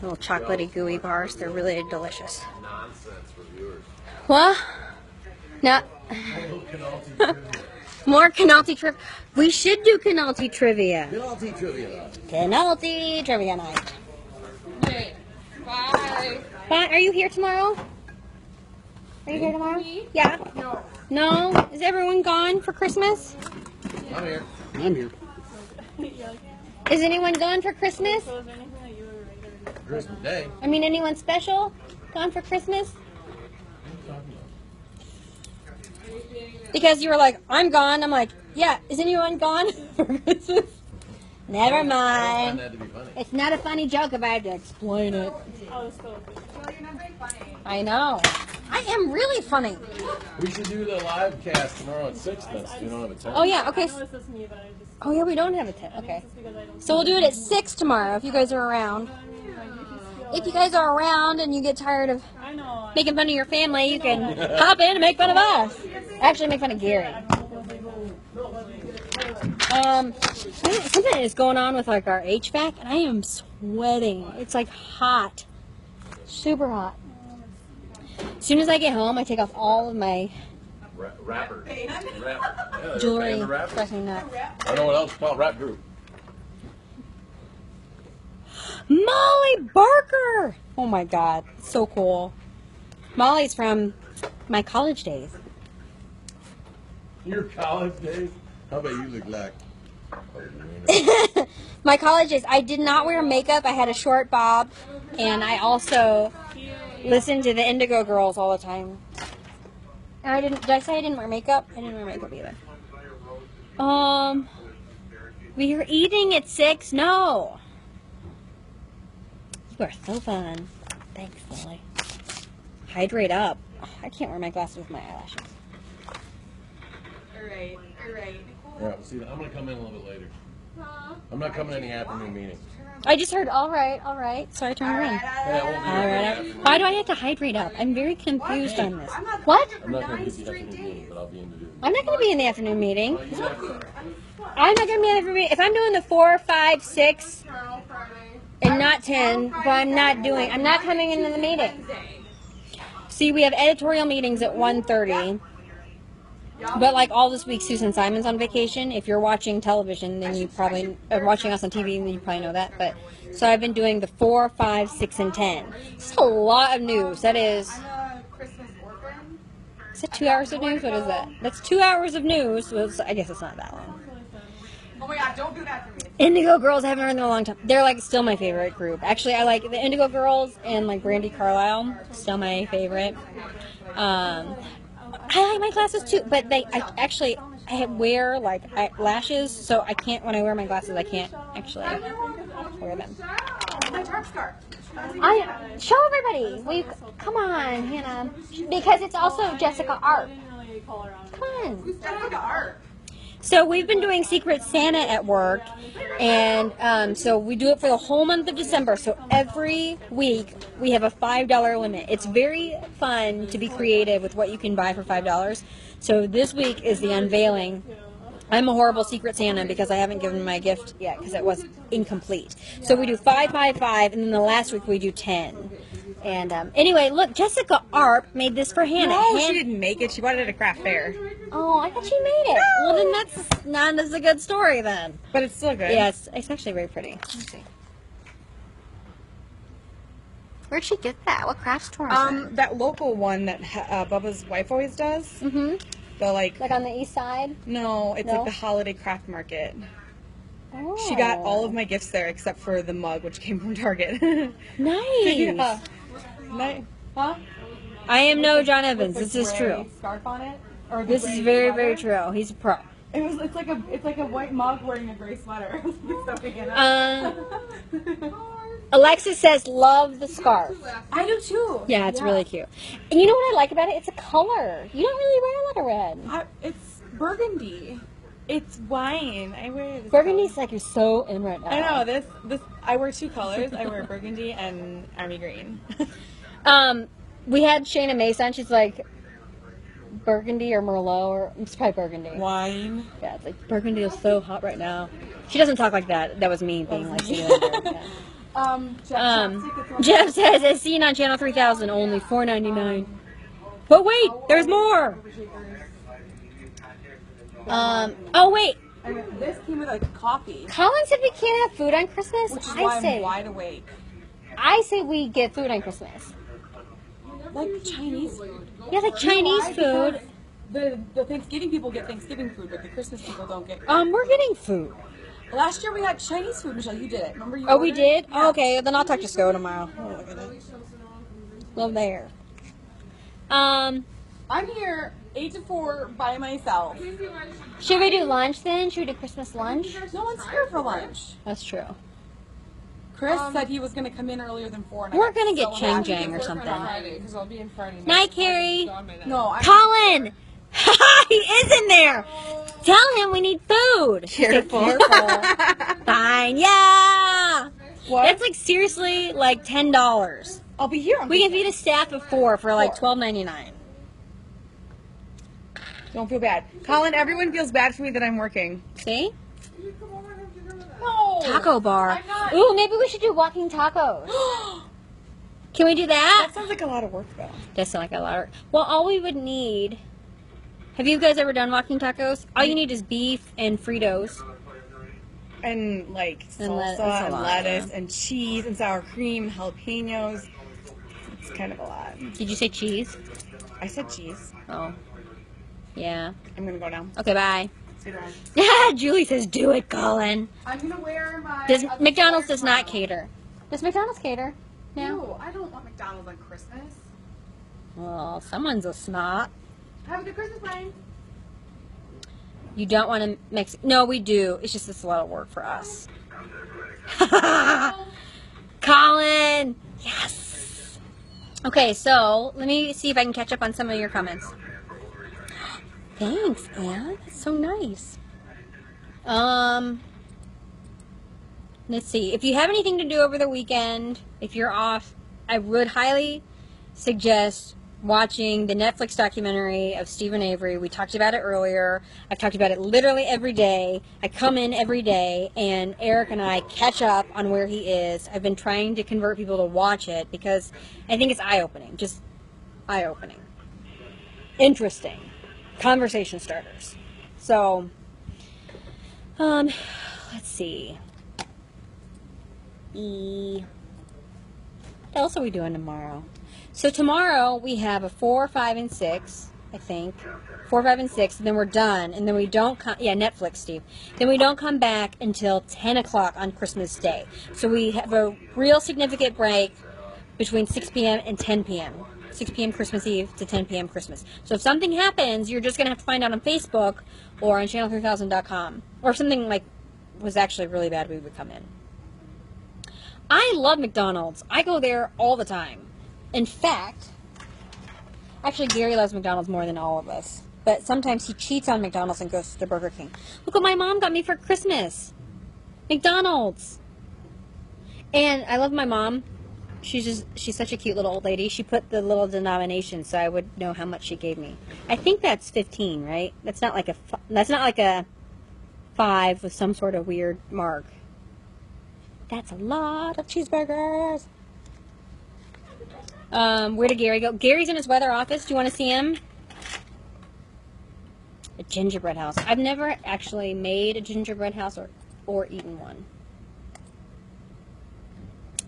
Little chocolatey gooey bars. They're really delicious. Nonsense reviewers. What? No. More Canalti trivia. We should do Canalti trivia. Penalty trivia. Canalti trivia night. Bye. Bye. Are you here tomorrow? Are you here tomorrow? Yeah. No. No? Is everyone gone for Christmas? I'm here. I'm here. Is anyone gone for Christmas? Christmas Day. I mean, anyone special gone for Christmas? Because you were like, I'm gone. I'm like, yeah, is anyone gone for Christmas? Never I find mind. that to be funny. It's not a funny joke if I have to explain it. Well, you're not very funny. I know. I am really funny. We should do the live cast tomorrow at 6 since we don't have a time. Oh, yeah, okay. Oh, yeah, we don't have a 10. Okay. So we'll do it at 6 tomorrow if you guys are around. If you guys are around and you get tired of making fun of your family, you can hop in and make fun of us. Actually, make fun of Gary. Something is going on with like our HVAC, and I am sweating. It's like hot, super hot. As soon as I get home, I take off all of my Rapper. Yeah, jewelry, the rapper. dressing nuts. I know what else it's called. Rap group. Molly Barker! Oh my god, so cool. Molly's from my college days. Your college days? How about you look like? My college days, I did not wear makeup. I had a short bob, and I also listened to the Indigo Girls all the time. And did I say I didn't wear makeup? I didn't wear makeup either. We were eating at 6? No. You are so fun. Thanks, Lily. Hydrate up. Oh, I can't wear my glasses with my eyelashes. Alright, alright. Yeah, well, see, I'm going to come in a little bit later. I'm not coming in the afternoon meeting. I just heard, all right, so I turned around. Yeah, I won't be All here right. for the Why do I have to hydrate up? I'm very confused on this. What? I'm not going to get the afternoon meeting, but I'll be in to do it. I'm not going to be in the afternoon meeting. I'm not going to be in the afternoon meeting. If I'm doing the 4, 5, 6, and not 10, but I'm not coming into the meeting. See, we have editorial meetings at 1:30. But like all this week, Susan Simon's on vacation. If you're watching television, then you probably are watching us on TV, then you probably know that. But so I've been doing the 4, 5, 6, and 10. It's a lot of news. That is. I'm a Christmas orphan. Is it 2 hours of news? What is that? That's 2 hours of news. Well, I guess it's not that long. Oh my god, don't do that to me. Indigo Girls, I haven't heard them in a long time. They're like still my favorite group. Actually, I like the Indigo Girls and like Brandy Carlisle. Still my favorite. I like my glasses too, but I wear like lashes, so I can't, when I wear my glasses, I can't actually wear them. My dark scarf. Show everybody. Come on, Hannah, because it's also Jessica Art. Come on. Who's Jessica Art? So we've been doing Secret Santa at work, and so we do it for the whole month of December. So every week we have a $5 limit. It's very fun to be creative with what you can buy for $5. So this week is the unveiling. I'm a horrible Secret Santa because I haven't given my gift yet because it was incomplete. So we do 5, 5, 5, and then the last week we do 10. And anyway, look, Jessica Arp made this for Hannah. No, she didn't make it. She bought it at a craft fair. Oh, I thought she made it. Well, then that's not as a good story then. But it's still good. Yeah, it's actually very pretty. Let me see. Where'd she get that? What craft store is it? That local one that Bubba's wife always does. Mm-hmm. The like on the east side? No, it's No? like the holiday craft market. Oh. She got all of my gifts there except for the mug, which came from Target. Nice. Yeah. Nice. Huh? I am no John Evans. With This is gray true. Scarf on it. Or the This gray is very, sweater. very true. He's a pro. It's like a white mug wearing a gray sweater. Stuffing it up. Alexis says, love the scarf. I do too. Yeah, it's really cute. And you know what I like about it? It's a color. You don't really wear a lot of red. It's burgundy. It's wine. I wear this Burgundy's like you're so in right now. I know this. I wear two colors. I wear burgundy and army green. We had Shayna Mason. She's like burgundy or Merlot, or it's probably burgundy. Wine. Yeah, it's like burgundy is so hot right now. She doesn't talk like that. That was me being like she did. Jeff says, as seen on Channel 3000, only $4.99. But wait, there's more. Oh wait. This came with like coffee. Colin said we can't have food on Christmas. Which is why I'm wide awake. I say we get food on Christmas. Like Chinese food. Yeah, like Chinese food. The Thanksgiving people get Thanksgiving food, but the Christmas people don't get. We're getting food. Last year we got Chinese food, Michelle. You did it. Remember you? Oh, we ordered? did? Yeah. Oh, okay, then I'll talk to Sco tomorrow. Oh, look at that. Love there. I'm here 8 to 4 by myself. Should we do lunch then? Should we do Christmas lunch? No one's here for lunch. That's true. Chris said he was going to come in earlier than 4. And We're gonna get Chang Jang or something. Because I'll be in Friday. Night, Carrie. No, Colin! He is in there! Tell him we need food. Careful. Fine, yeah! What? That's like seriously like $10. I'll be here. We can feed a staff of 4 for like $12.99. Don't feel bad. Colin, everyone feels bad for me that I'm working. See? No. Taco bar. I'm not. Ooh, maybe we should do walking tacos. Can we do that? That sounds like a lot of work, though. Does sound like a lot of work. Well, all we would need... Have you guys ever done walking tacos? All you need is beef and Fritos. And like And salsa that's a and lot, lettuce yeah. and cheese and sour cream, jalapenos. It's kind of a lot. Did you say cheese? I said cheese. Oh. Yeah. I'm gonna go now. Okay, bye. See you tomorrow. Julie says, do it, Colin. I'm gonna wear my. Does other McDonald's sweater does not tomorrow. cater. Does McDonald's cater? No, I don't want McDonald's on Christmas. Well, someone's a snot. Have a good Christmas, Brian. You don't want to mix... No, we do. It's just it's a lot of work for us. Colin! Yes! Okay, so let me see if I can catch up on some of your comments. Thanks, Anne. That's so nice. Let's see. If you have anything to do over the weekend, if you're off, I would highly suggest watching the Netflix documentary of Stephen Avery. We talked about it earlier. I've talked about it literally every day. I come in every day, and Eric and I catch up on where he is. I've been trying to convert people to watch it because I think it's eye-opening. Just eye-opening. Interesting. conversation starters. So, let's see. What else are we doing tomorrow? So tomorrow we have a 4, 5, and 6, I think. 4, 5, and 6, and then we're done. And then we don't come, yeah, Netflix, Steve. Then we don't come back until 10 o'clock on Christmas Day. So we have a real significant break between 6 p.m. and 10 p.m. 6 p.m. Christmas Eve to 10 p.m. Christmas. So if something happens, you're just going to have to find out on Facebook or on channel3000.com. Or if something like was actually really bad, we would come in. I love McDonald's. I go there all the time. In fact, actually Gary loves McDonald's more than all of us. But sometimes he cheats on McDonald's and goes to Burger King. Look what my mom got me for Christmas. McDonald's. And I love my mom. She's such a cute little old lady. She put the little denomination so I would know how much she gave me. I think that's 15, right? That's not like a 5 with some sort of weird mark. That's a lot of cheeseburgers. Where did Gary go? Gary's in his weather office. Do you want to see him? A gingerbread house. I've never actually made a gingerbread house or eaten one.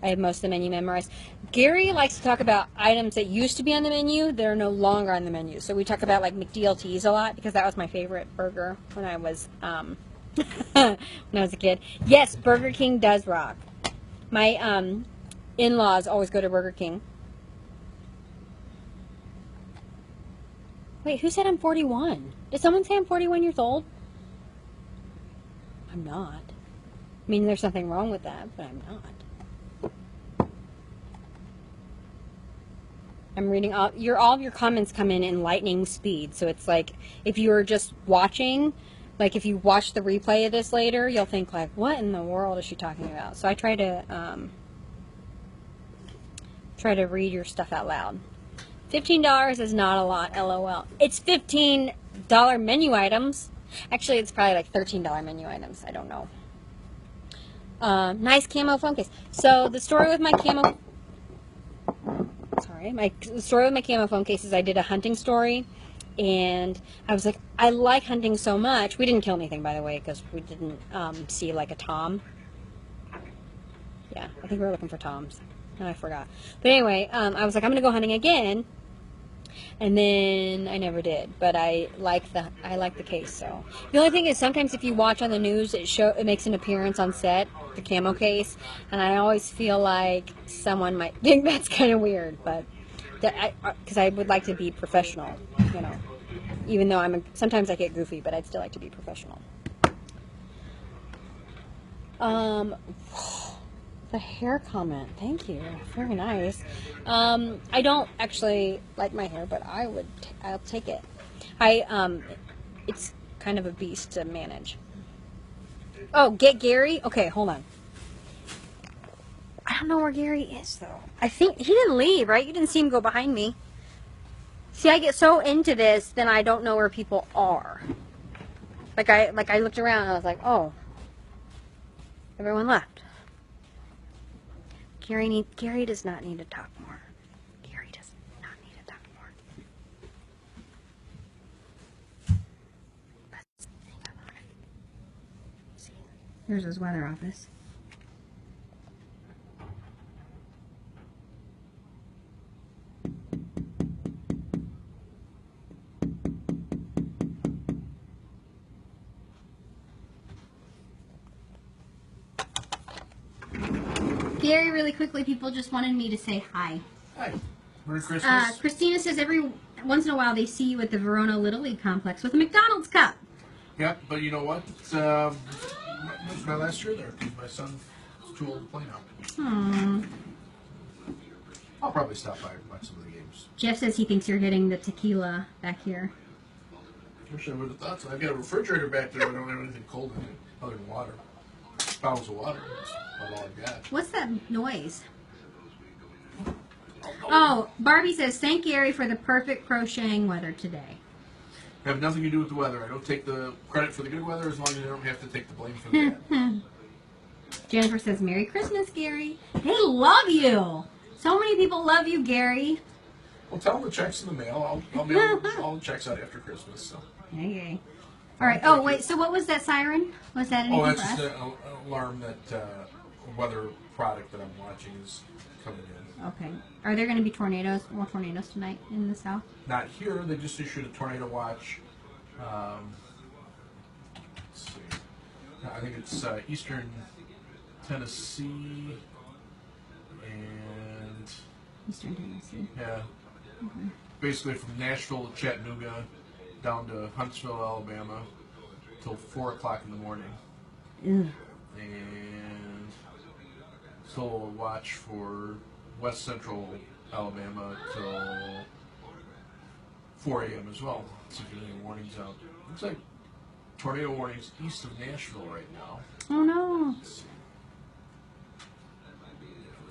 I have most of the menu memorized. Gary likes to talk about items that used to be on the menu that are no longer on the menu. So we talk about like McDLTs a lot because that was my favorite burger when I was when I was a kid. Yes, Burger King does rock. My in-laws always go to Burger King. Wait, who said I'm 41? Did someone say I'm 41 years old? I'm not. I mean, there's nothing wrong with that, but I'm not. I'm reading all of your comments come in lightning speed. So it's like if you were just watching, like if you watch the replay of this later, you'll think like, what in the world is she talking about? So I try to read your stuff out loud. $15 is not a lot, LOL. It's $15 menu items. Actually, it's probably like $13 menu items. I don't know. Nice camo phone case. So the story with my camo... the story with my camo phone case is I did a hunting story, and I was like, I like hunting so much. We didn't kill anything, by the way, because we didn't see like a tom. Yeah, I think we were looking for toms. No, I forgot. But anyway, I was like, I'm gonna go hunting again, and then I never did. But I like the case. So the only thing is, sometimes if you watch on the news, it makes an appearance on set, the camo case, and I always feel like someone might think that's kind of weird, but because I would like to be professional, you know. Even though sometimes I get goofy, but I'd still like to be professional. The hair comment, thank you, very nice. I don't actually like my hair, but I'll take it. It's kind of a beast to manage. Oh, get Gary? Okay, hold on. I don't know where Gary is though. I think he didn't leave, right? You didn't see him go behind me. See, I get so into this, then I don't know where people are. Like I looked around and I was like, oh, everyone left. Gary does not need to talk more. Gary does not need to talk more. Let's think about it. See, here's his weather office. Gary, really quickly, people just wanted me to say hi. Hi. Merry Christmas. Christina says every once in a while they see you at the Verona Little League complex with a McDonald's cup. Yeah, but you know what? It was my last year there because my son was too old to play now. Aww. I'll probably stop by and watch some of the games. Jeff says he thinks you're hitting the tequila back here. Wish I would have thought so. I've got a refrigerator back there, but I don't have anything cold in it other than water. Bottles of water. That's about all I've got. What's that noise? Oh, Barbie says, thank Gary for the perfect crocheting weather today. I have nothing to do with the weather. I don't take the credit for the good weather as long as I don't have to take the blame for the bad. Jennifer says, Merry Christmas, Gary. They love you. So many people love you, Gary. Well, tell them the check's in the mail. I'll mail all the checks out after Christmas. So. Okay. All right. Oh, wait. So what was that siren? Was that anything that's for just us? an alarm that weather product that I'm watching is coming in. Okay. Are there going to be more tornadoes tonight in the south? Not here. They just issued a tornado watch. Let's see. I think it's eastern Tennessee and Eastern Tennessee. yeah, basically from Nashville to Chattanooga down to Huntsville, Alabama, till 4 o'clock in the morning. Ugh. And still a watch for West Central Alabama till 4 a.m. as well. See if there's any warnings out. Looks like tornado warnings east of Nashville right now. Oh no. Let's see.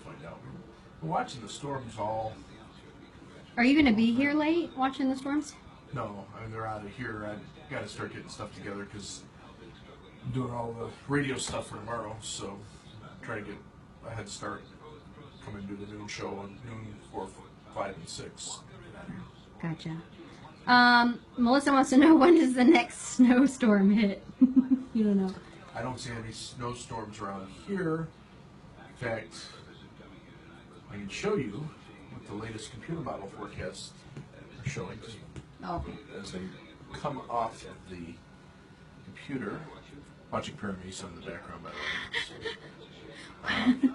We'll find out. We're watching the storms all. Are you going to be here late watching the storms? No, I mean they're out of here. I got to start getting stuff together because I'm doing all the radio stuff for tomorrow. So try to get a head start. Come and do the noon show on noon 4, 5, and 6. Gotcha. Melissa wants to know, when does the next snowstorm hit? You don't know. I don't see any snowstorms around here. In fact, I can show you what the latest computer model forecasts are showing. Oh. As they come off of the computer, watching Pyramisa in the background, by the way.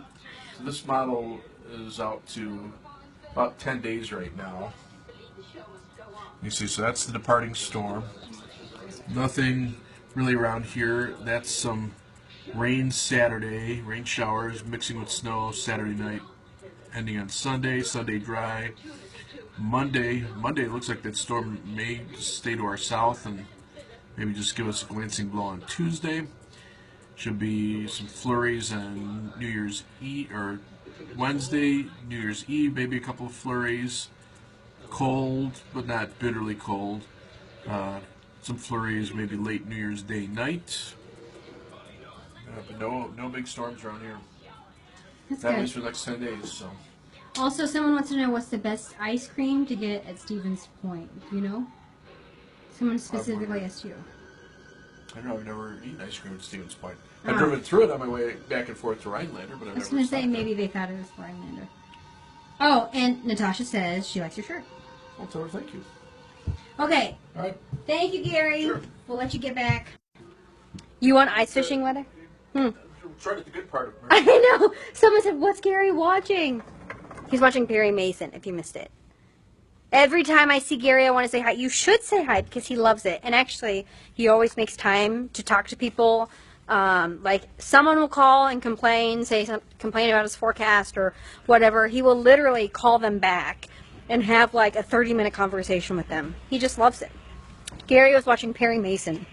So this model is out to about 10 days right now. You see, so that's the departing storm. Nothing really around here. That's some rain Saturday, rain showers mixing with snow Saturday night, ending on Sunday. Sunday dry. Monday looks like that storm may stay to our south and maybe just give us a glancing blow on Tuesday. Should be some flurries on New Year's Eve or Wednesday, New Year's Eve, maybe a couple of flurries. Cold, but not bitterly cold. Some flurries, maybe late New Year's Day night. But no big storms around here. That's At good. least for the next 10 days. So. Also, someone wants to know, what's the best ice cream to get at Stevens Point. Do you know? Someone specifically asked you. I don't know, I've never eaten ice cream at Stevens Point. I've driven through it on my way back and forth to Rhinelander, but I've never I was going to say, stopped maybe they thought it was Rhinelander. Oh, and Natasha says she likes your shirt. Well, tell her thank you. Okay. All right. Thank you, Gary. Sure. We'll let you get back. You want ice fishing weather? Try to the good part of it. I know. Someone said, what's Gary watching? He's watching Perry Mason, if you missed it. Every time I see Gary, I want to say hi. You should say hi because he loves it. And actually, he always makes time to talk to people. Like, someone will call and complain about his forecast or whatever. He will literally call them back and have like a 30-minute conversation with them. He just loves it. Gary was watching Perry Mason.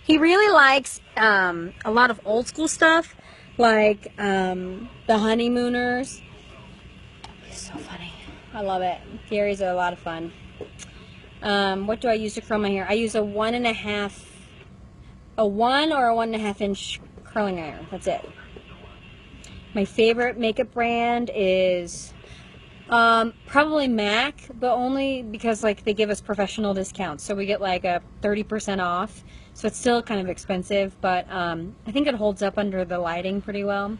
He really likes a lot of old school stuff, like the Honeymooners. He's so funny. I love it. Gary's a lot of fun. What do I use to curl my hair? I use a 1 or a 1.5 inch curling iron. That's it. My favorite makeup brand is probably MAC, but only because like they give us professional discounts, so we get like a 30% off. So it's still kind of expensive, but I think it holds up under the lighting pretty well.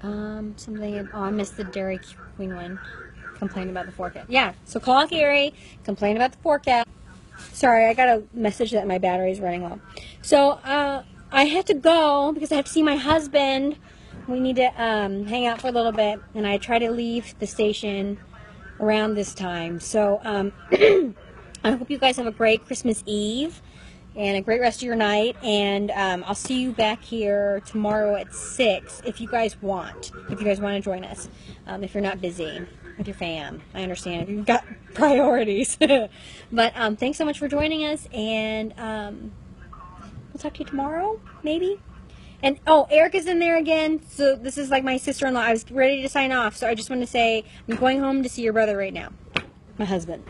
I missed the Dairy Queen one. Complain about the forecast. Yeah, so call Gary, complain about the forecast. Sorry, I got a message that my battery is running low. So I had to go because I have to see my husband. We need to hang out for a little bit, and I try to leave the station around this time. So I hope you guys have a great Christmas Eve and a great rest of your night, and I'll see you back here tomorrow at 6 if you guys want to join us, if you're not busy with your fam. I understand if you've got priorities. But thanks so much for joining us, and we'll talk to you tomorrow, maybe. And Erica's in there again, so this is like my sister-in-law. I was ready to sign off, so I just want to say I'm going home to see your brother right now. My husband.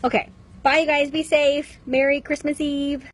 Okay. Bye, you guys. Be safe. Merry Christmas Eve.